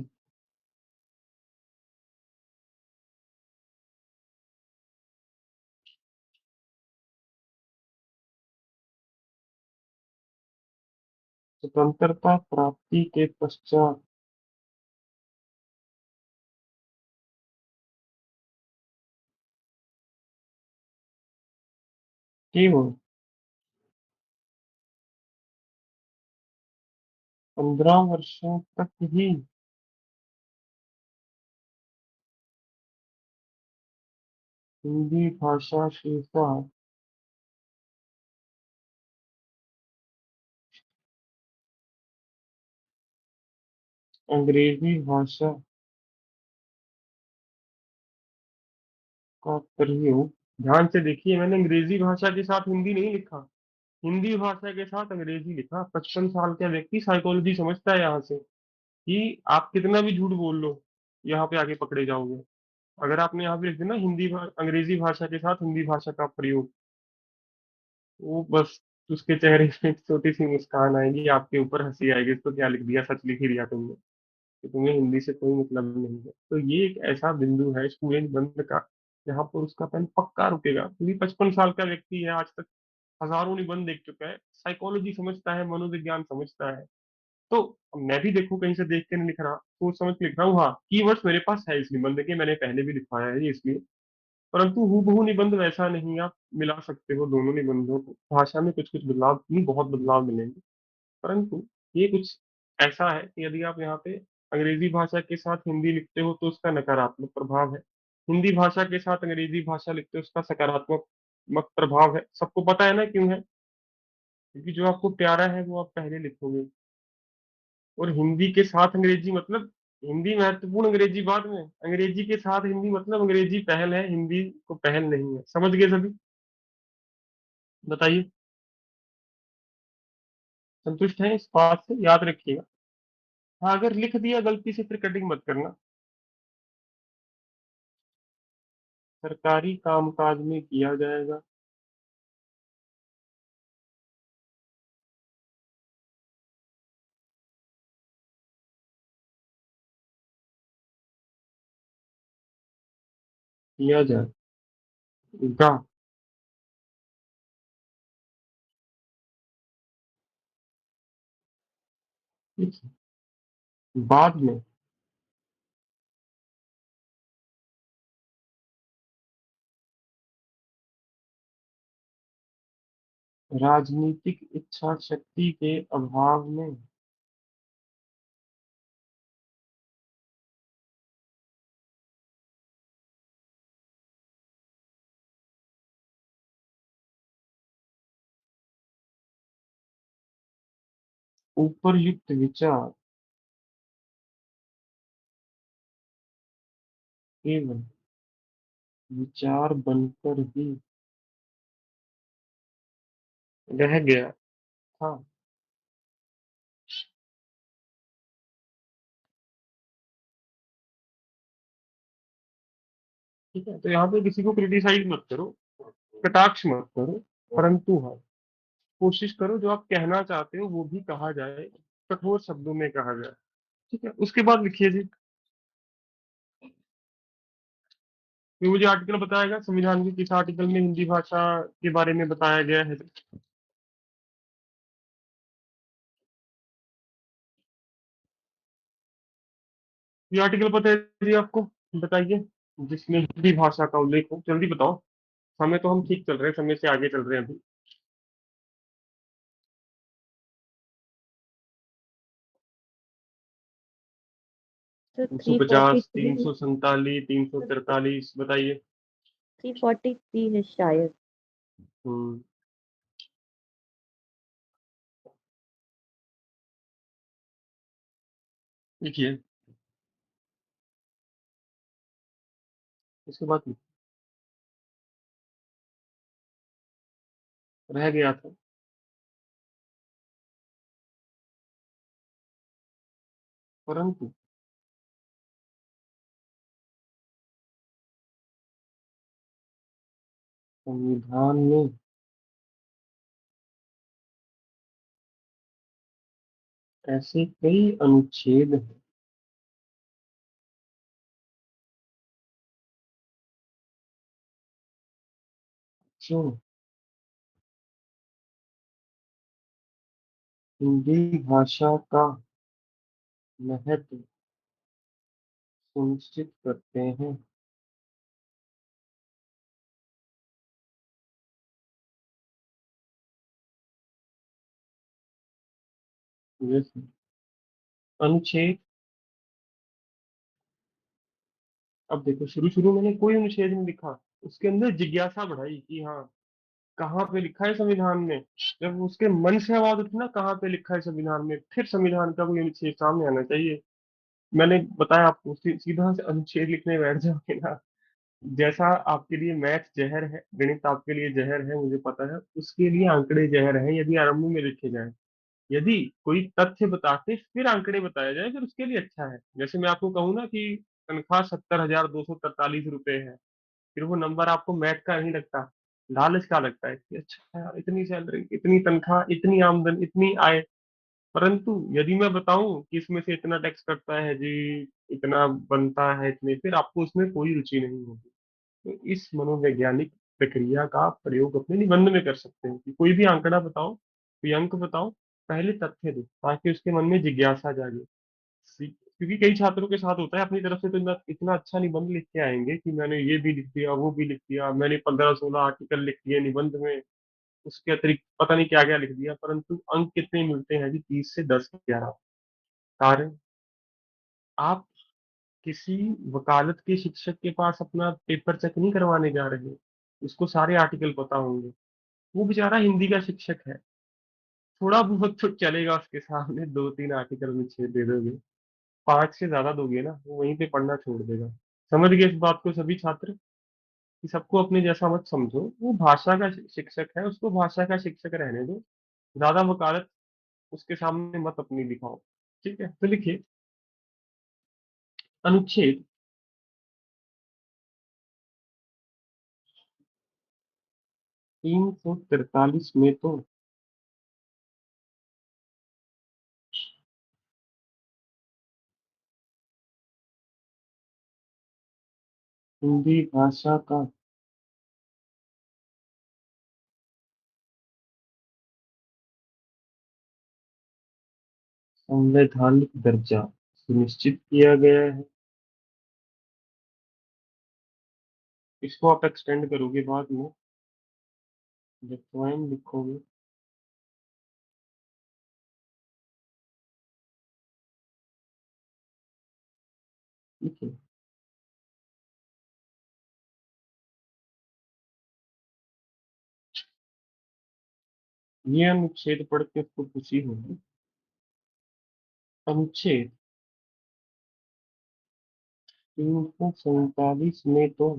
Speaker 1: स्वतंत्रता प्राप्ति के पश्चात केवल 15 वर्षों तक ही हिंदी भाषा के साथ अंग्रेजी भाषा का प्रयोग, ध्यान से देखिए, मैंने अंग्रेजी भाषा के साथ हिंदी नहीं लिखा, हिंदी भाषा के साथ अंग्रेजी लिखा। 55 साल का व्यक्ति साइकोलॉजी समझता है यहाँ से कि आप कितना भी झूठ बोल लो, यहाँ पे आके पकड़े जाओगे। अगर आपने यहाँ पे लिख दिया ना अंग्रेजी भाषा के साथ हिंदी भाषा का प्रयोग, वो बस उसके चेहरे पे एक छोटी सी मुस्कान आएगी, आपके ऊपर हंसी आएगी, इसको क्या लिख दिया, सच लिख ही दिया तुमने, कि तुम्हें हिंदी से कोई मतलब नहीं है। तो ये एक ऐसा बिंदु है स्टूडेंट बंद का, जहाँ पर उसका पेन पक्का रुकेगा, क्योंकि 55 साल का व्यक्ति है आज तक हजारों निबंध देख चुका है, साइकोलॉजी समझता है, मनोविज्ञान समझता है। तो मैं भी देखूं कहीं से देख के नहीं लिख रहा, सोच समझ के लिख रहा हूँ। हाँ, कीवर्ड्स मेरे पास है इस निबंध के, मैंने पहले भी लिखवाया है ये इसलिए। परंतु हूबहू निबंध वैसा नहीं, आप मिला सकते हो दोनों निबंधों को, भाषा में कुछ कुछ बदलाव नहीं, बहुत बदलाव मिलेंगे। परंतु ये कुछ ऐसा है कि यदि आप यहाँ पे अंग्रेजी भाषा के साथ हिंदी लिखते हो तो उसका नकारात्मक प्रभाव है, हिंदी भाषा के साथ अंग्रेजी भाषा लिखते हो उसका सकारात्मक प्रभाव है। सबको पता है ना क्यों है? क्योंकि जो आपको प्यारा है वो आप पहले लिखोगे, और हिंदी के साथ अंग्रेजी मतलब हिंदी महत्वपूर्ण, अंग्रेजी बाद में। अंग्रेजी के साथ हिंदी मतलब अंग्रेजी पहल है, हिंदी को पहल नहीं है। समझ गए सभी? बताइए, संतुष्ट हैं इस बात से? याद रखिएगा। हाँ, अगर लिख दिया गलती से फिर कटिंग मत करना। सरकारी कामकाज में किया जाएगा। किया जाएगा। ठीक है। बाद में राजनीतिक इच्छा शक्ति के अभाव में उपरयुक्त विचार केवल विचार बनकर ही रह गया था। ठीक है, तो यहाँ पे किसी को क्रिटिसाइज मत करो, कटाक्ष मत करो, परंतु हाँ, कोशिश करो जो आप कहना चाहते हो वो भी कहा जाए, कठोर शब्दों में कहा जाए। ठीक है, उसके बाद लिखिए जी। ये मुझे आर्टिकल बताएगा संविधान के किस आर्टिकल में हिंदी भाषा के बारे में बताया गया है? ये आर्टिकल पता है जी आपको? बताइए, जिसमें हिंदी भाषा का उल्लेख हो, जल्दी बताओ। समय तो हम ठीक चल रहे हैं, समय से आगे चल रहे हैं अभी।
Speaker 2: सर
Speaker 1: 250,
Speaker 2: 343
Speaker 1: 347, 343, बताइए।
Speaker 2: 343 है शायद।
Speaker 1: हम्म। लिखिए, इसके बाद रह गया था। परंतु संविधान में ऐसे कई अनुच्छेद हैं जो हिंदी भाषा का महत्व सुनिश्चित करते हैं। जैसे अनुच्छेद, अब देखो शुरू शुरू मैंने कोई अनुच्छेद नहीं लिखा, उसके अंदर जिज्ञासा बढ़ाई कि हाँ कहाँ पे लिखा है संविधान में। जब उसके मन से आवाज उठी ना कहाँ पे लिखा है संविधान में, फिर संविधान का कोई अनुच्छेद सामने आना चाहिए। मैंने बताया आपको, सीधा से अनुच्छेद लिखने बैठ जाओगे ना, जैसा आपके लिए मैथ जहर है, गणित आपके लिए जहर है, मुझे पता है, उसके लिए आंकड़े जहर है यदि आरंभ में लिखे जाए। यदि कोई तथ्य बता के फिर आंकड़े बताया जाए फिर उसके लिए अच्छा है। जैसे मैं आपको कहूँ ना कि तनख्वाह 70,243 रुपए है, फिर वो नंबर आपको मैथ का नहीं लगता, लालच का लगता है कि अच्छा यार इतनी सैलरी, इतनी तनख्वाह, इतनी आमदन, इतनी आय। परंतु यदि मैं बताऊं कि इसमें से इतना टैक्स कटता है जी, इतना बनता है, इतने, फिर आपको उसमें कोई रुचि नहीं होगी। तो इस मनोवैज्ञानिक प्रक्रिया का प्रयोग अपने निबंध में कर सकते हैं कि कोई भी आंकड़ा बताओ, कोई अंक बताओ, पहले तथ्य दो ताकि उसके मन में जिज्ञासा जागे। क्योंकि कई छात्रों के साथ होता है अपनी तरफ से तो इतना इतना अच्छा निबंध लिख के आएंगे कि मैंने ये भी लिख दिया, वो भी लिख दिया, मैंने 15-16 आर्टिकल लिख दिए निबंध में, उसके अतिरिक्त पता नहीं क्या क्या लिख दिया, परंतु अंक कितने मिलते हैं जी? 30 से 10, 11। कारण, आप किसी वकालत के शिक्षक के पास अपना पेपर चेक नहीं करवाने जा रहे, उसको सारे आर्टिकल पता होंगे। वो बेचारा हिंदी का शिक्षक है, थोड़ा बहुत तो चलेगा उसके सामने, 2-3 आर्टिकल में 6 दे दोगे, 5 से ज्यादा दोगे ना, वो वहीं पे पढ़ना छोड़ देगा। समझ गए इस बात को सभी छात्र, कि सबको अपने जैसा मत समझो, वो भाषा का शिक्षक है, उसको भाषा का शिक्षक रहने दो, ज्यादा वकालत उसके सामने मत अपनी दिखाओ। ठीक है, तो लिखिए, अनुच्छेद 343 में तो हिंदी भाषा का संवैधानिक दर्जा सुनिश्चित किया गया है। इसको आप एक्सटेंड करोगे बाद में, जब स्वयं लिखोगे। लिखिए, ये अनुच्छेद पढ़ के आपको खुशी होगी। अनुच्छेद 347 में तो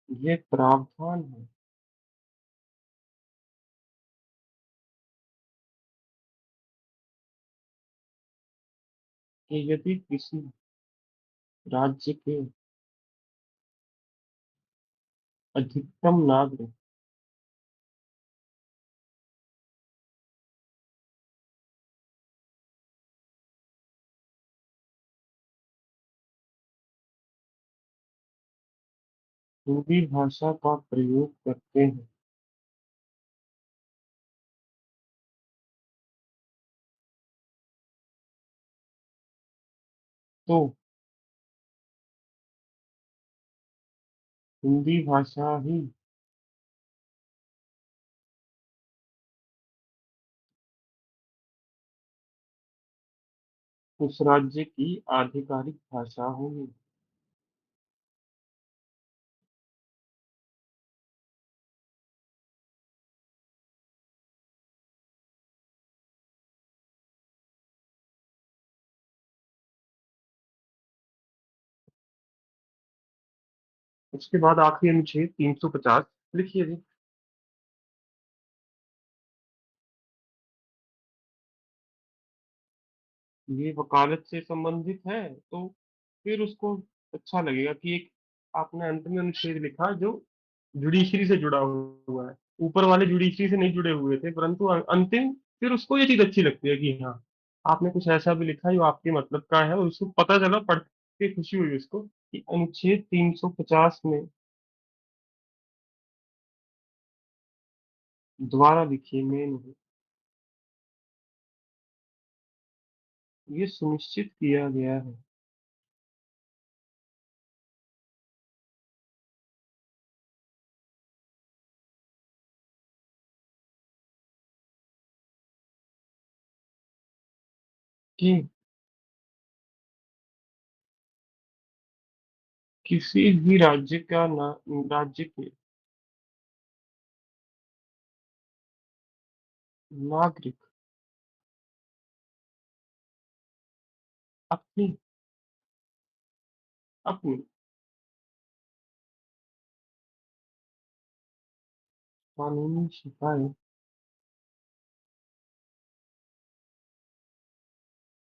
Speaker 1: ये प्रावधान है कि यदि किसी राज्य के अधिकतम नागरिक हिंदी भाषा का प्रयोग करते हैं तो हिंदी भाषा ही उस राज्य की आधिकारिक भाषा होगी। उसके बाद आखिरी अनुच्छेद 350, लिखिए जी। ये वकालत से संबंधित है तो फिर उसको अच्छा लगेगा कि एक आपने अंत में अनुच्छेद लिखा जो जुडिशरी से जुड़ा हुआ है। ऊपर वाले जुडिशरी से नहीं जुड़े हुए थे, परंतु अंतिम फिर उसको ये चीज अच्छी लगती है कि हाँ, आपने कुछ ऐसा भी लिखा जो आपके मतलब का है, और उसको पता चला, पढ़ के खुशी हुई उसको कि अनुच्छेद 350 में, दोबारा लिखिए, में नहीं, ये सुनिश्चित किया गया है कि किसी भी राज्य का राज्य के नागरिक अपनी अपनी कानूनी शिकायत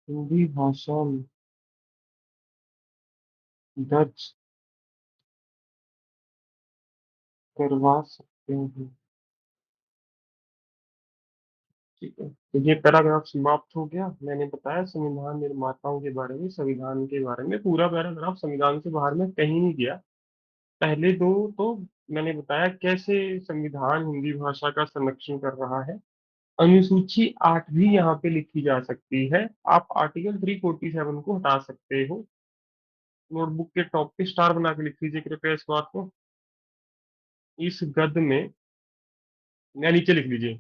Speaker 1: हिंदी भाषा में दर्ज करवा सकते हैं। ठीक है, तो ये पैराग्राफ समाप्त हो गया। मैंने बताया संविधान निर्माताओं के बारे में, संविधान के बारे में। पूरा पैराग्राफ संविधान से बाहर में कहीं नहीं गया। पहले दो तो मैंने बताया कैसे संविधान हिंदी भाषा का संरक्षण कर रहा है। अनुसूची 8 भी यहाँ पे लिखी जा सकती है। आप आर्टिकल 347 को हटा सकते हो। नोटबुक के टॉप पे स्टार बना के लिख लीजिए कृपया इस बात को। इस गद में, या नीचे लिख लीजिए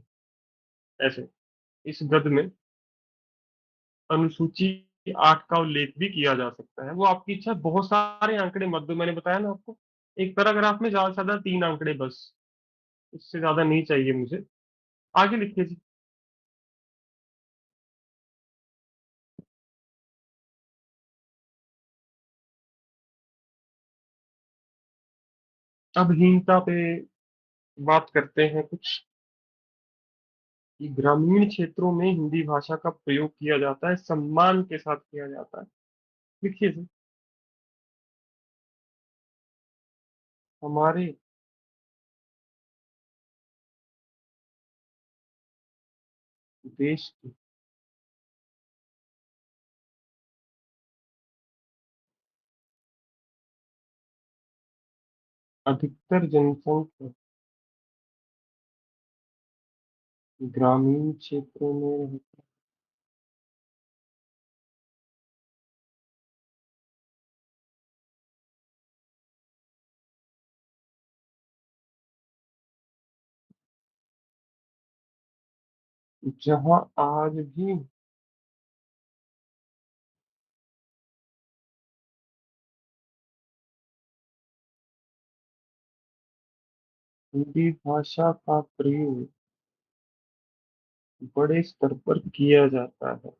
Speaker 1: ऐसे, इस गद में अनुसूची 8 का उल्लेख भी किया जा सकता है। वो आपकी इच्छा है, बहुत सारे आंकड़े मत दो। मैंने बताया ना आपको, एक पैराग्राफ में ज्यादा से ज्यादा 3 आंकड़े बस, इससे ज्यादा नहीं चाहिए मुझे। आगे लिखिए जी। अब हीनता पे बात करते हैं कुछ, कि ग्रामीण क्षेत्रों में हिंदी भाषा का प्रयोग किया जाता है, सम्मान के साथ किया जाता है। लिखिए जी। हमारे देश की अधिकतर जनसंख्या ग्रामीण क्षेत्रों में रहती है, जहाँ आज भी हिंदी भाषा का प्रयोग बड़े स्तर पर किया जाता है।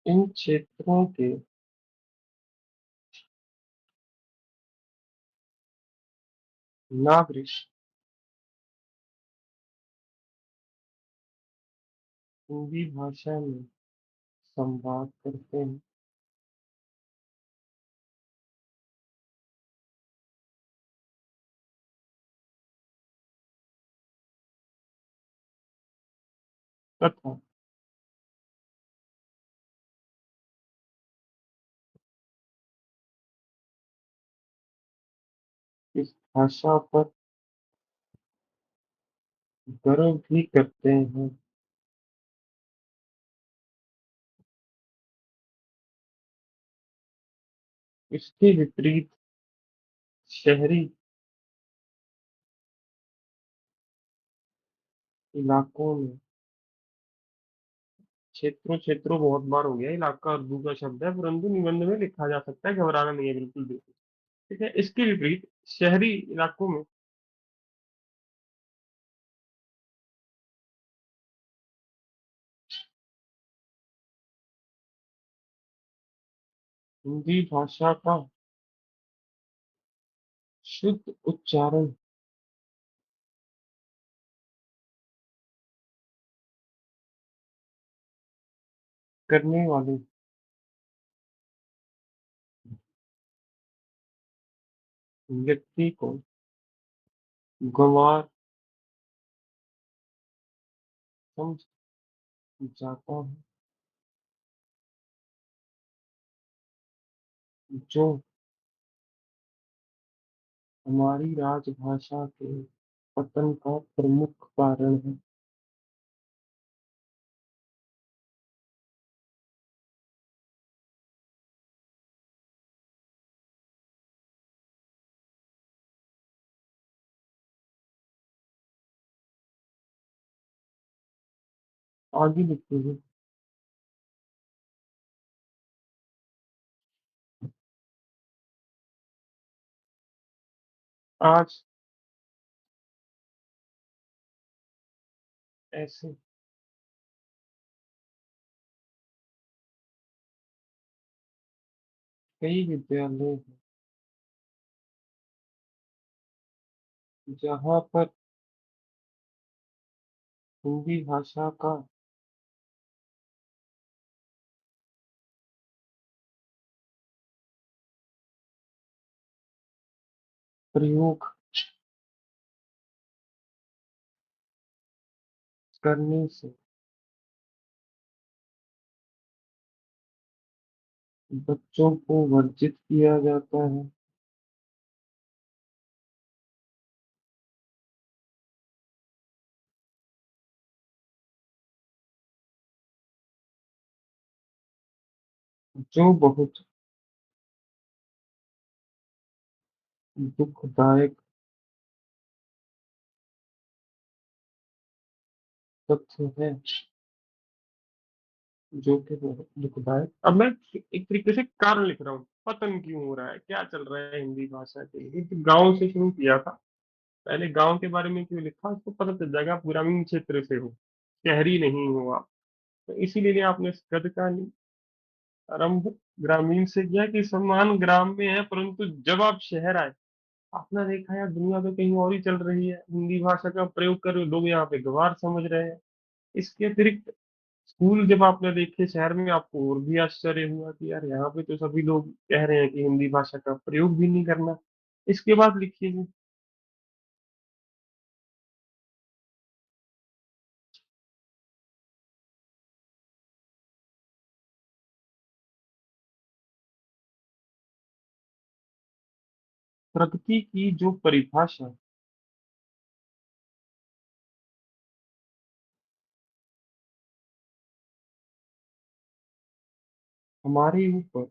Speaker 1: इन क्षेत्रों के नागरिक हिंदी भाषा में संवाद करते हैं तथा इस भाषा पर गर्व भी करते हैं। इसके विपरीत शहरी इलाकों में, क्षेत्रों क्षेत्रों बहुत बार हो गया, इलाका उर्दू का शब्द है, परंतु निबंध में लिखा जा सकता है, घबराना नहीं है बिल्कुल भी। ठीक है, इसके विपरीत शहरी इलाकों में हिंदी भाषा का शुद्ध उच्चारण करने वाले व्यक्ति को गंवार समझ जाता है, जो हमारी राजभाषा के पतन का प्रमुख कारण है। आगे लिखते हैं। आज ऐसे कई विद्यालय हैं जहाँ पर हिंदी भाषा का प्रयोग करने से बच्चों को वर्जित किया जाता है, जो बहुत दुखदायक तथ्य है। जो कि बहुत दुखदायक। अब मैं एक तरीके से कारण लिख रहा हूँ, पतन क्यों हो रहा है, क्या चल रहा है हिंदी भाषा के लिए। तो गांव से शुरू किया था, पहले गांव के बारे में क्यों लिखा, उसको पता चल जाएगा आप ग्रामीण क्षेत्र से हो, शहरी नहीं हो आप। तो इसीलिए आपने इस गद्य का आरंभ ग्रामीण से किया कि सम्मान ग्राम में है, परंतु जब आप शहर आए, आपने देखा यार दुनिया तो कहीं और ही चल रही है, हिंदी भाषा का प्रयोग कर रहे हो, लोग यहाँ पे गंवार समझ रहे हैं। इसके अतिरिक्त स्कूल जब आपने देखे शहर में, आपको और भी आश्चर्य हुआ कि यार यहाँ पे तो सभी लोग कह रहे हैं कि हिंदी भाषा का प्रयोग भी नहीं करना। इसके बाद लिखिए जी। प्रगति की जो परिभाषा हमारे ऊपर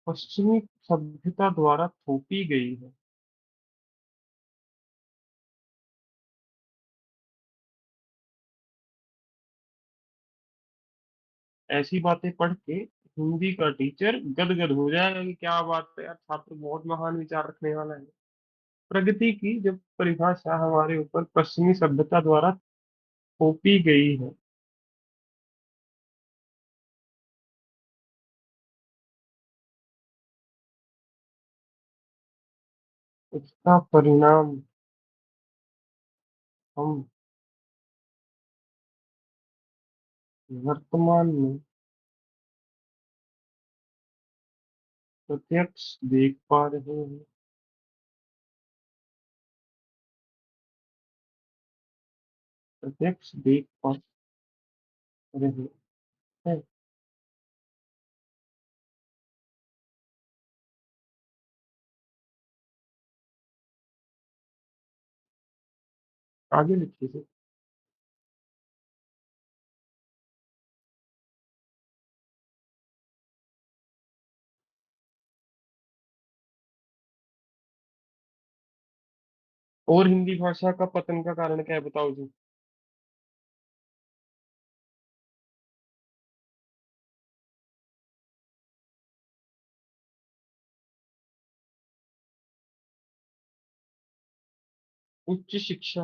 Speaker 1: पश्चिमी सभ्यता द्वारा थोपी गई है, ऐसी बातें पढ़ के हिंदी का टीचर गदगद हो जाएगा कि क्या बात है यार, छात्र बहुत महान विचार रखने वाला है। प्रगति की जब परिभाषा हमारे ऊपर पश्चिमी सभ्यता द्वारा थोपी गई है, उसका परिणाम हम वर्तमान में प्रत्यक्ष देख पा रहे हैं, प्रत्यक्ष देख पा रहे हैं। आगे लिखिए सर। और हिंदी भाषा का पतन का कारण क्या है बताओ जी। उच्च शिक्षा।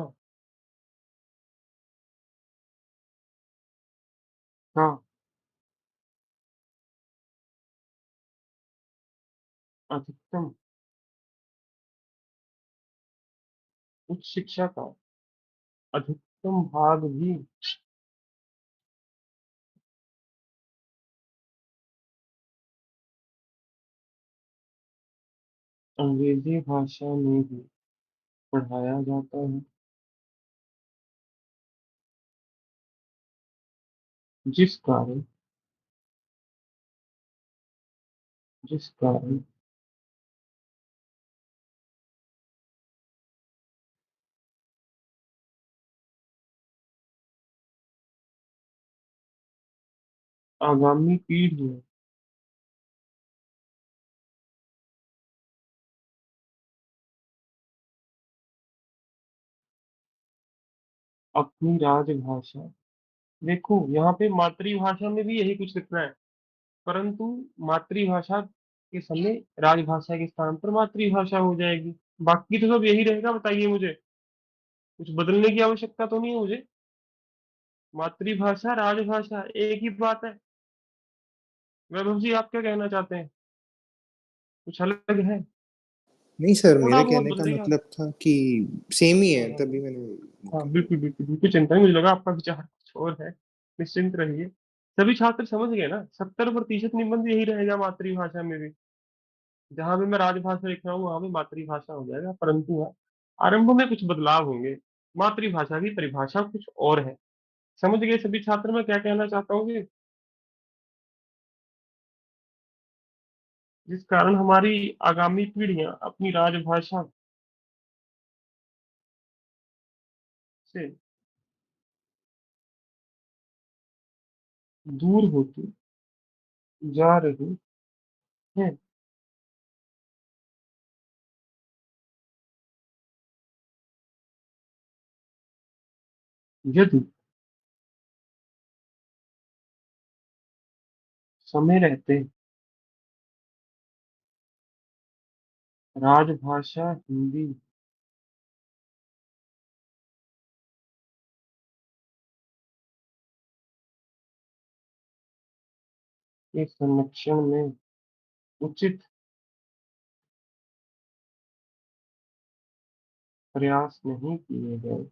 Speaker 1: हाँ। अधिकतम उच्च शिक्षा का अधिकतम भाग भी अंग्रेजी भाषा में ही पढ़ाया जाता है, जिस कारण जिस कारण आगामी पीढ़ियां अपनी राजभाषा, देखो यहाँ पे मातृभाषा में भी यही कुछ लिखना है, परंतु मातृभाषा के समय राजभाषा के स्थान पर मातृभाषा हो जाएगी। बाकी तो सब यही रहेगा, बताइए मुझे, कुछ बदलने की आवश्यकता तो नहीं है मुझे। मातृभाषा राजभाषा एक ही बात है। वैभव जी आप क्या कहना चाहते हैं, कुछ अलग है।
Speaker 4: नहीं सर,
Speaker 1: थोड़ा
Speaker 4: मेरे
Speaker 1: बहुत
Speaker 4: कहने का
Speaker 1: बदलेगा।
Speaker 4: मतलब था कि सेम ही
Speaker 1: हाँ,
Speaker 4: है,
Speaker 1: हाँ,
Speaker 4: तभी मैंने वो
Speaker 1: हाँ,
Speaker 4: कह दिया।
Speaker 1: बिल्कुल, बिल्कुल, बिल्कुल चिंता नहीं, मुझे लगा आपका विचार कुछ और है। निश्चिंत रहिए। सभी छात्र समझ गए ना? 70% निबंध यही रहेगा मातृभाषा में भी। जहां भी मैं राजभाषा लिख रहा हूँ वहां भी मातृभाषा हो जाएगा, परंतु हाँ, आरंभ में कुछ बदलाव होंगे। मातृभाषा की परिभाषा कुछ और है। समझ गए सभी छात्र मैं क्या कहना चाहता हूँ कि जिस कारण हमारी आगामी पीढ़ियां अपनी राजभाषा से दूर होती जा रही हैं। यदि समय रहते राजभाषा हिंदी के संरक्षण में उचित प्रयास नहीं किए गए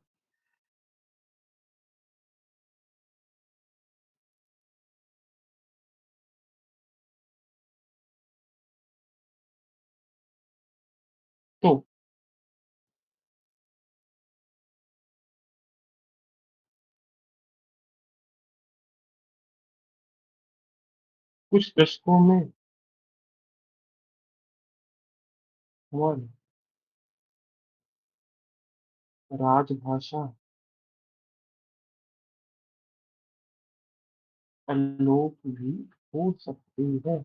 Speaker 1: तो कुछ दशकों में हमारी राजभाषा अलोप भी हो सकती है।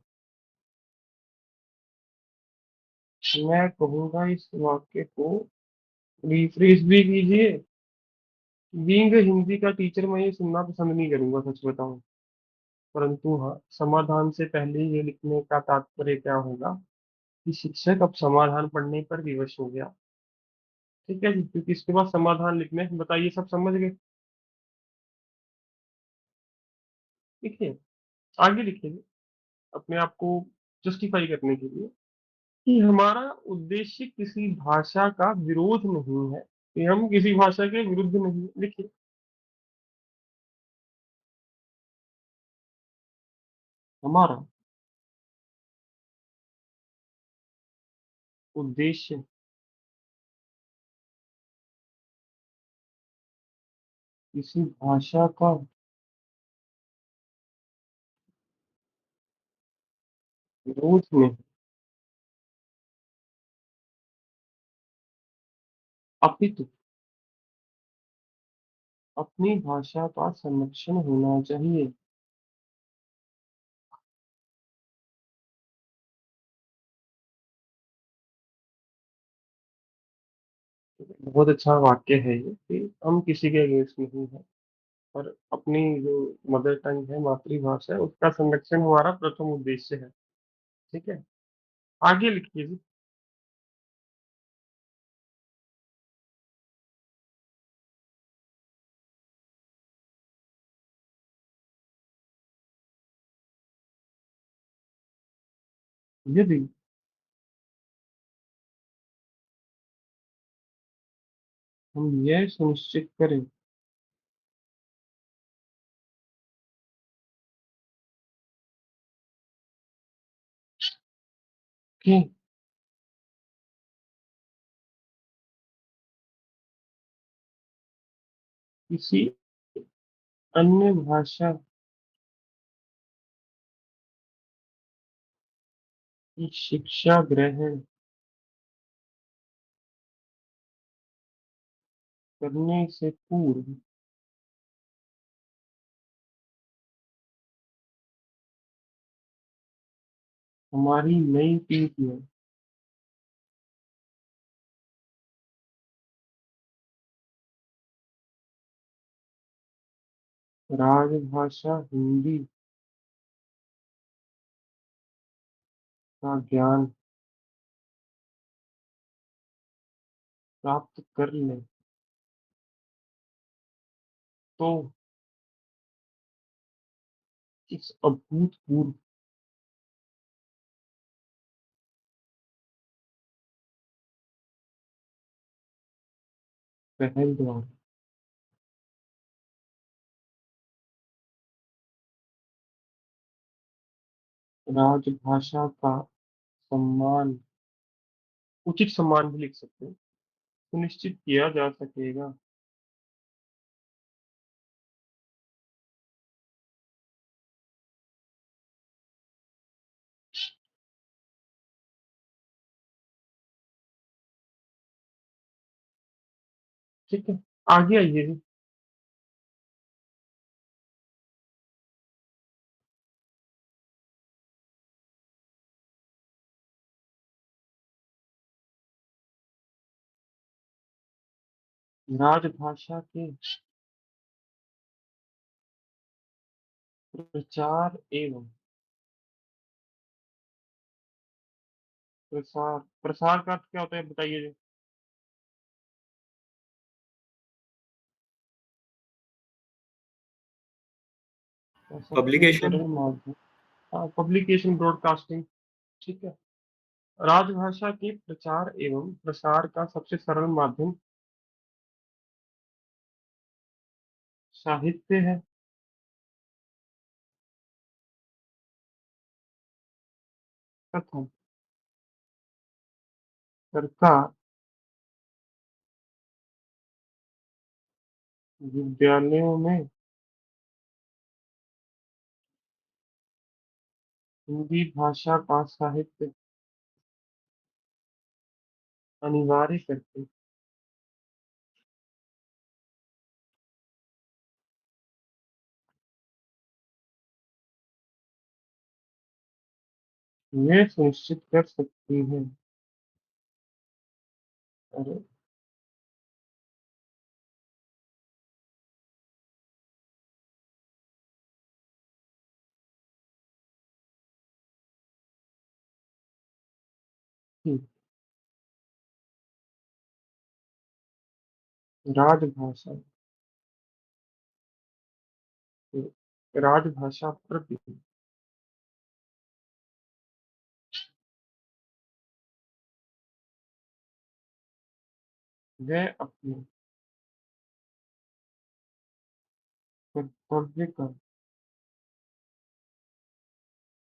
Speaker 1: मैं कहूंगा इस वाक्य को रिफ्रेश भी कीजिए। बीइंग हिंदी का टीचर मैं ये सुनना पसंद नहीं करूंगा, सच बताऊं। परंतु हाँ, समाधान से पहले ये लिखने का तात्पर्य क्या होगा कि शिक्षक अब समाधान पढ़ने पर विवश हो गया। ठीक है जी, क्योंकि इसके बाद समाधान लिखने बताइए, सब समझ गए? लिखिए, आगे लिखिए अपने आप को जस्टिफाई करने के लिए कि हमारा उद्देश्य किसी भाषा का विरोध नहीं है, कि हम किसी भाषा के विरुद्ध नहीं हैं। लिखिए, हमारा उद्देश्य किसी भाषा का विरोध नहीं, अपितु अपनी भाषा का संरक्षण होना चाहिए। बहुत अच्छा वाक्य है ये कि हम किसी के अगेंस्ट नहीं है, और अपनी जो मदर टंग है, मातृभाषा है, उसका संरक्षण हमारा प्रथम उद्देश्य है। ठीक है, आगे लिखिए जी। यदि हम यह सुनिश्चित करें कि किसी अन्य भाषा की शिक्षा ग्रहण करने से पूर्व हमारी नई पीढ़ियां राजभाषा हिंदी का ज्ञान प्राप्त कर लें, तो इस अभूतपूर्व पहल द्वारा राजभाषा का सम्मान, उचित सम्मान भी लिख सकते हैं, सुनिश्चित किया जा सकेगा। ठीक है, आगे आइए जी। राजभाषा के प्रचार एवं प्रसार, प्रसार का अर्थ क्या होता है बताइए जी। तो सबसे
Speaker 4: पब्लिकेशन।
Speaker 1: सरल माध्यम, हाँ, पब्लिकेशन, ब्रॉडकास्टिंग। ठीक है। राजभाषा के प्रचार एवं प्रसार का सबसे सरल माध्यम साहित्य है तथा सरकार विद्यालयों में हिंदी भाषा का साहित्य अनिवार्य करके ये सुनिश्चित कर सकती है। अरे, ठीक, राजभाषा, राजभाषा प्रति वह अपने कर्तव्य का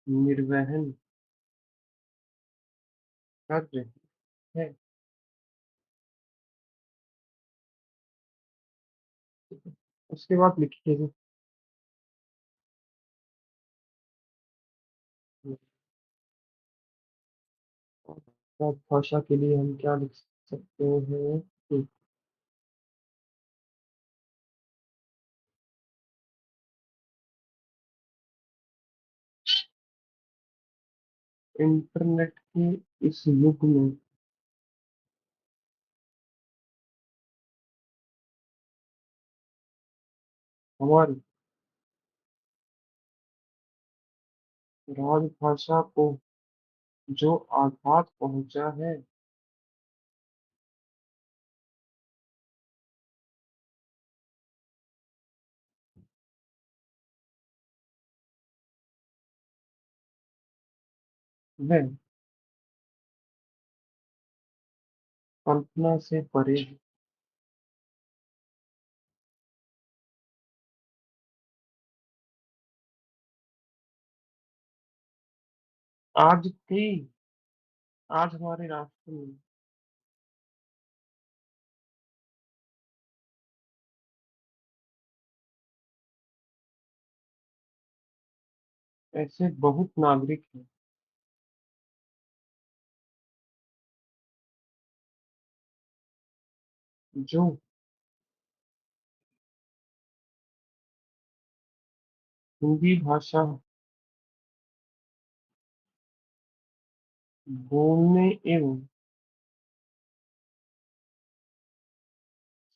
Speaker 1: निर्वहन कर रही है। उसके बाद लिखिए, राजभाषा के लिए हम क्या लिख सकते हैं कि इंटरनेट के इस युग में हमारी राजभाषा को जो आघात पहुंचा है वह कल्पना से परे है। आज की, आज हमारे राष्ट्र में ऐसे बहुत नागरिक हैं जो हिंदी भाषा बोलने एवं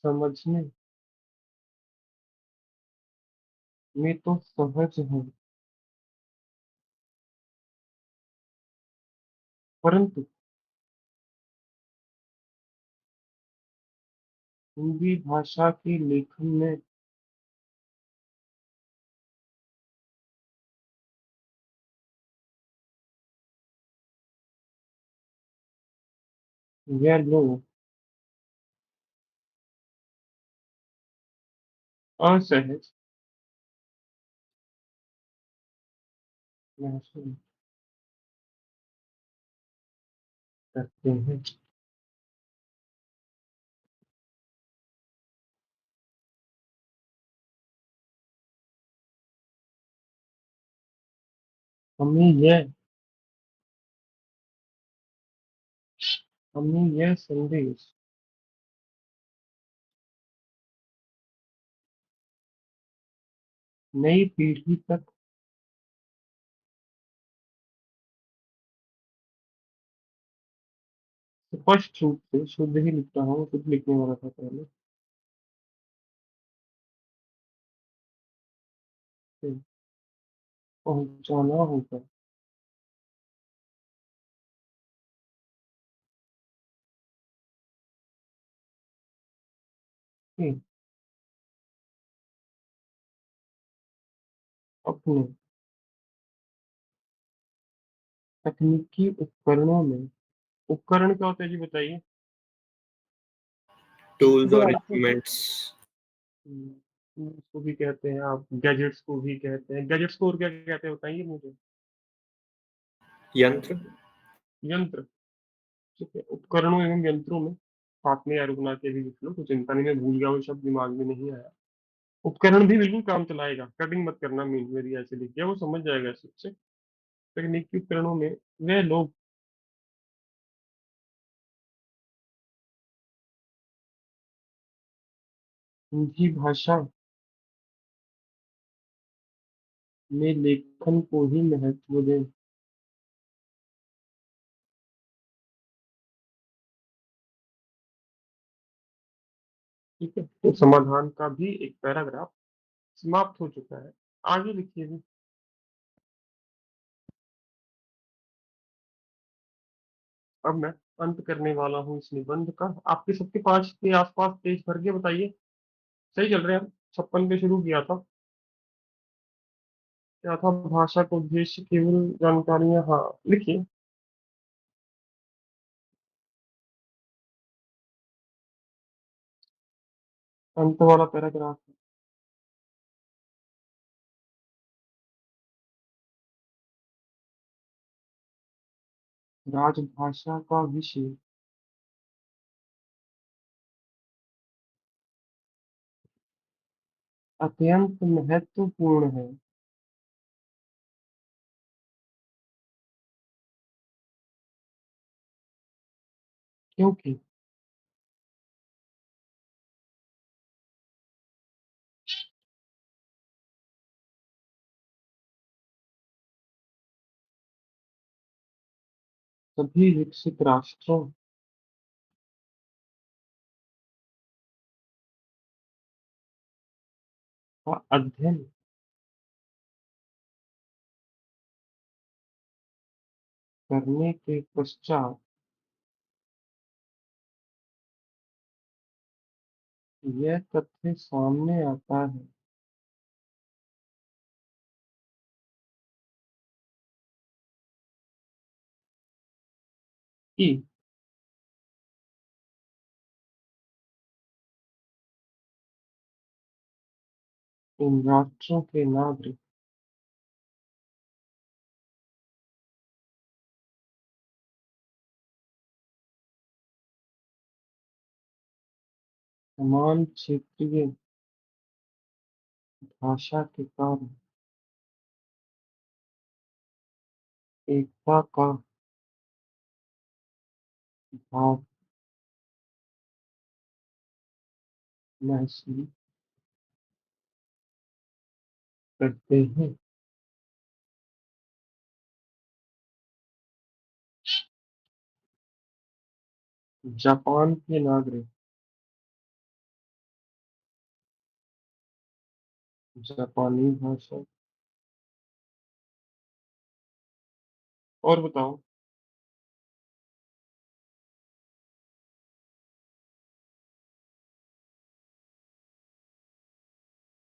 Speaker 1: समझने में तो सहज है, परंतु हिंदी भाषा के लेखन में यह लोग असहज महसूस करते हैं। हमें यह हमें यह संदेश नई पीढ़ी तक स्पष्ट रूप से शुद्ध ही लिख रहा हूँ, शुद्ध लिखने वाला था पहले से पहुंचाना होगा कि अपने तकनीकी उपकरणों में, उपकरण क्या होता है जी बताइए।
Speaker 4: टूल्स
Speaker 2: जो
Speaker 4: और
Speaker 2: आपको
Speaker 4: इंस्ट्रूमेंट्स।
Speaker 1: उसको भी कहते हैं आप, गैजेट्स को भी कहते हैं। गैजेट्स को और क्या कहते हैं बताइए मुझे।
Speaker 4: यंत्र।
Speaker 1: यंत्र। ठीक है, उपकरणों एवं यंत्रों में साथ में यार बना के भी लिख लो, कुछ चिंता नहीं, मैं भूल गया वो शब्द दिमाग में नहीं आया। उपकरण भी बिल्कुल काम चलाएगा, कटिंग मत करना, मीन मेरी ऐसे लिख दिया वो समझ जाएगा इस से। तकनीकी उपकरणों में वे लोग हिंदी भाषा में लेखन को ही महत्व दें। ठीक है, तो समाधान का भी एक पैराग्राफ समाप्त हो चुका है। आगे लिखिए भी। अब मैं अंत करने वाला हूँ इस निबंध का। आपके सबके पास के आसपास पेज भर के बताइए, सही चल रहे हैं हम। 56 पे शुरू किया था, क्या था, भाषा का उद्देश्य केवल जानकारियां, हाँ लिखिए। अंत वाला पैराग्राफ। राजभाषा का विषय अत्यंत महत्वपूर्ण है, क्योंकि सभी विकसित राष्ट्रों का अध्ययन करने के पश्चात यह तथ्य सामने आता है कि इन राष्ट्रों के नागरिक समान क्षेत्रीय भाषा के कारण एकता का भाव महसूस करते हैं। जापान के नागरिक जापानी भाषा, और बताओ।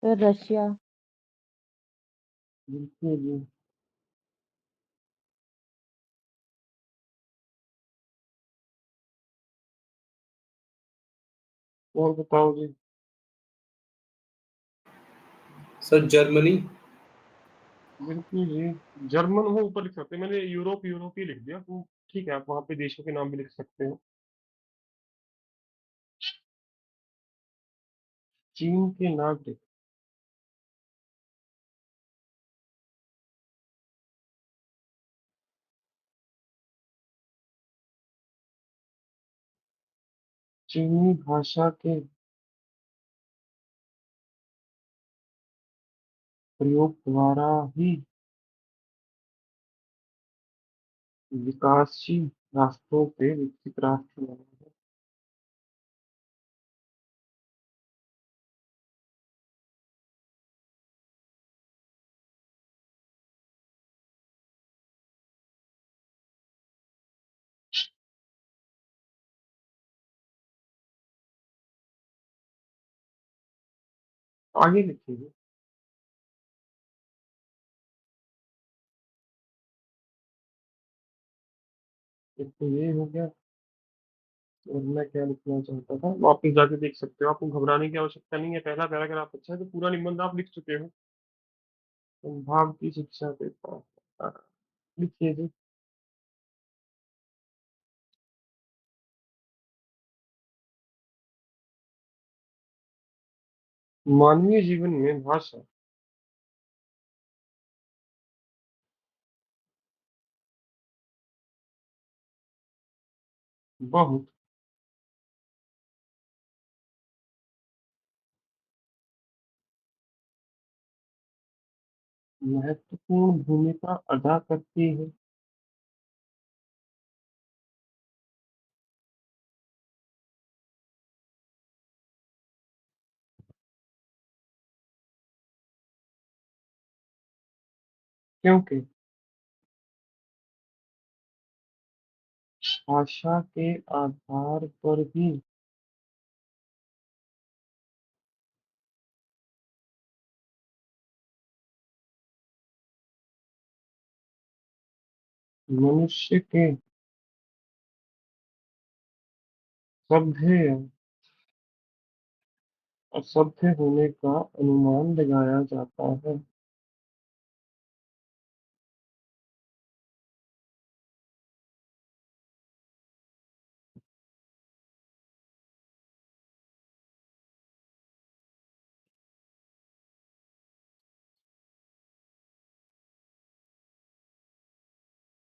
Speaker 2: रशिया,
Speaker 1: बिल्कुल जी। और बताओ जी।
Speaker 4: Sir Germany.
Speaker 1: बिल्कुल जी। जर्मन वो ऊपर लिख सकते हैं, मैंने यूरोप यूरोप ही लिख दिया वो। ठीक है, आप वहां पे देशों के नाम भी लिख सकते हो। चीन के नागरिक। चीनी भाषा के प्रयोग द्वारा ही विकासशील राष्ट्रों पे विकसित राष्ट्र बने हैं। आगे लिखिए। एक तो ये हो गया। और मैं क्या लिखना चाहता था, वापिस जाके देख सकते हो, आपको घबराने की आवश्यकता नहीं है। पहला पैराग्राफ अच्छा है, तो पूरा निबंध आप लिख चुके हो। संभाव की शिक्षा देता है। लिखिए जी। मानवीय जीवन में भाषा बहुत महत्वपूर्ण भूमिका अदा करती है। क्योंकि भाषा के आधार पर ही मनुष्य के सभ्य असभ्य होने का अनुमान लगाया जाता है।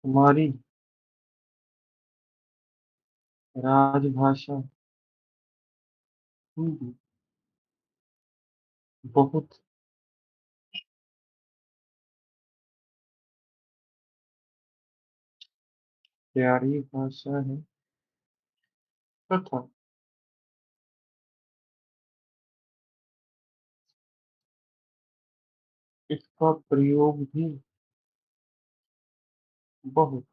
Speaker 1: हमारी राजभाषा हिंदी बहुत प्यारी भाषा है तथा इसका प्रयोग भी बहुत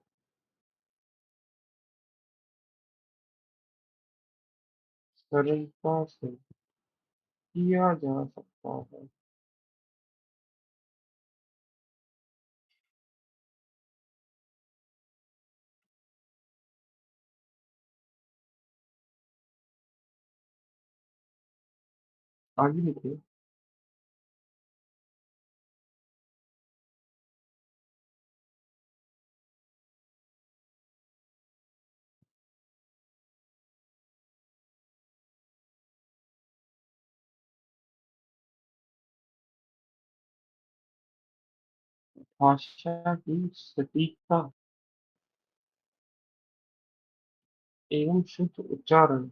Speaker 1: सरलता से किया जा सकता है। आगे लिखिए। भाषा की सटीकता एवं शुद्ध उच्चारण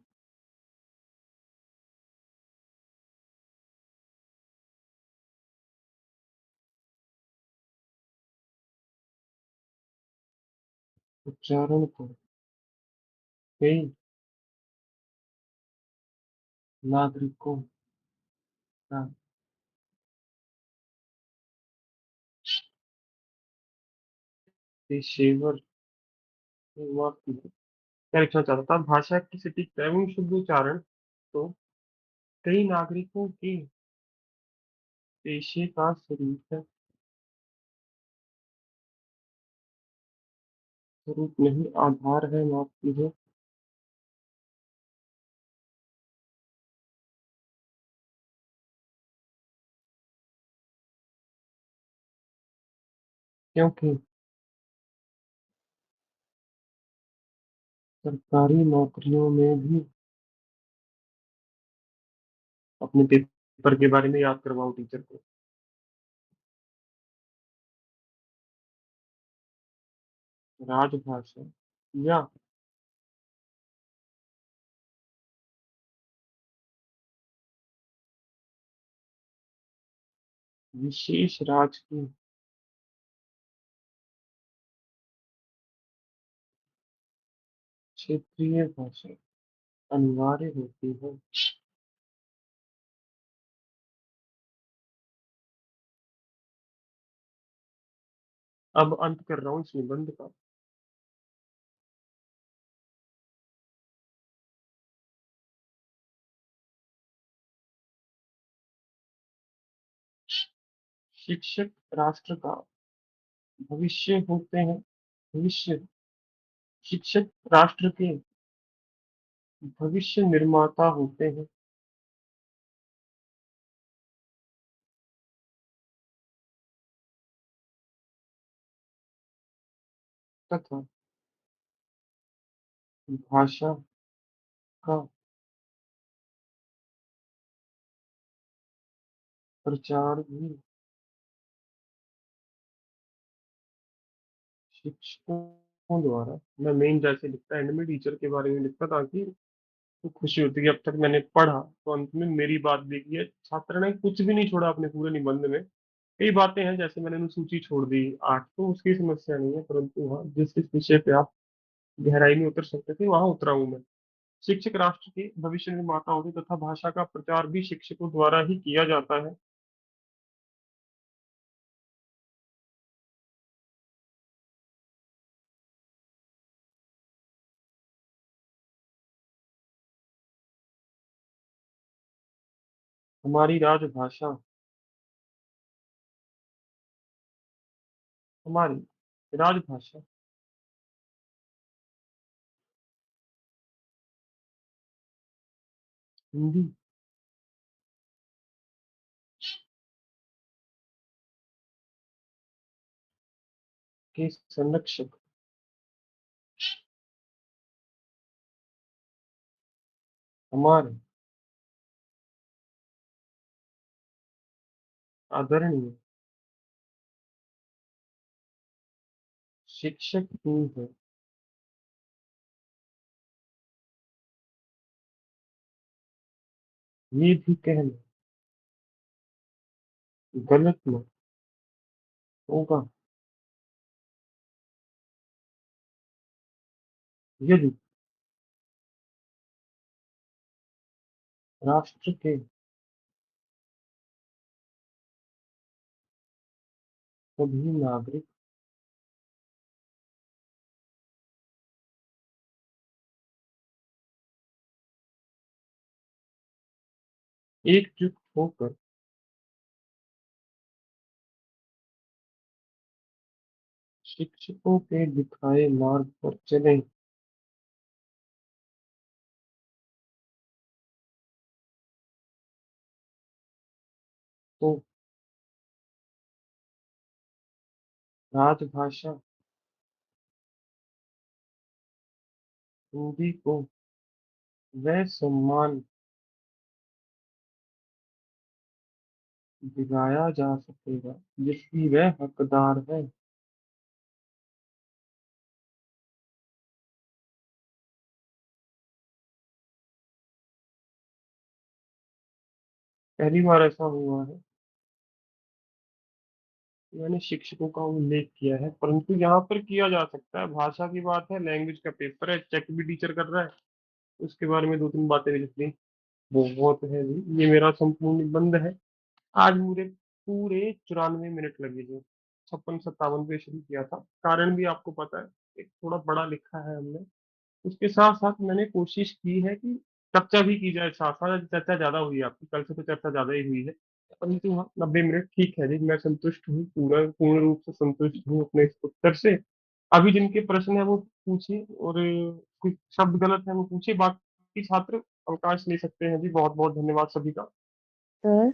Speaker 1: उच्चारण को कई नागरिकों का पेशेवर हुआ क्या लिखना चाहता था, भाषा की सटीकता एवं शुद्ध उच्चारण तो कई नागरिकों के पेशे का स्वरूप है, स्वरूप नहीं आधार है, माफ कीजिए। क्योंकि सरकारी नौकरियों में भी अपने पेपर के बारे में याद करवाओ टीचर को। राजभाषा या विशेष राज्य की क्षेत्रीय भाषा अनिवार्य होती है। अब अंत कर रहा हूँ इस निबंध का। शिक्षक राष्ट्र का भविष्य होते हैं। भविष्य शिक्षक राष्ट्र के भविष्य निर्माता होते हैं तथा भाषा का प्रचार भी शिक्षकों द्वारा। मैं मेन जैसे लिखता एंड में टीचर के बारे में लिखता ताकि तो खुशी होती है कि अब तक मैंने पढ़ा तो अंत में मेरी बात देखी है। छात्र ने कुछ भी नहीं छोड़ा अपने पूरे निबंध में। कई बातें हैं जैसे मैंने अनुसूची छोड़ दी 8 तो उसकी समस्या नहीं है, परंतु हाँ जिस जिस विषय पे आप गहराई में उतर सकते थे वहां उतरा हूं मैं। शिक्षक राष्ट्र के भविष्य निर्माता होते तथा भाषा का प्रचार भी शिक्षकों द्वारा ही किया जाता है। हमारी राजभाषा हमारी राजभाषा हिंदी के संरक्षक हमारे आदरणीय शिक्षक ही है। ये भी कहना गलत न होगा यदि राष्ट्र के सभी नागरिक एकजुट होकर शिक्षकों के दिखाए मार्ग पर चलें तो राजभाषा हिंदी को वह सम्मान दिलाया जा सकेगा जिसकी वह हकदार है। पहली बार ऐसा हुआ है कि मैंने शिक्षकों का उल्लेख किया है, परंतु यहाँ पर किया जा सकता है। भाषा की बात है, लैंग्वेज का पेपर है, चेक भी टीचर कर रहा है, उसके बारे में दो तीन बातें भी लिख ली। बहुत है जी, ये मेरा संपूर्ण निबंध है। आज मुझे पूरे 94 मिनट लगे थे। 56-57 पे शुरू किया था, कारण भी आपको पता है, एक थोड़ा बड़ा लिखा है हमने। उसके साथ साथ मैंने कोशिश की है कि चर्चा भी की जाए, साथ साथ चर्चा ज्यादा हुई है आपकी, कल से तो चर्चा ज्यादा ही हुई है, परंतु हाँ 90 मिनट ठीक है जी। मैं संतुष्ट हूँ, पूरा पूर्ण रूप से संतुष्ट हूँ अपने इस उत्तर से। अभी जिनके प्रश्न है वो पूछिए, और कुछ शब्द गलत है वो पूछिए, बाकी छात्र अवकाश ले सकते हैं जी। बहुत बहुत धन्यवाद सभी का।
Speaker 2: सर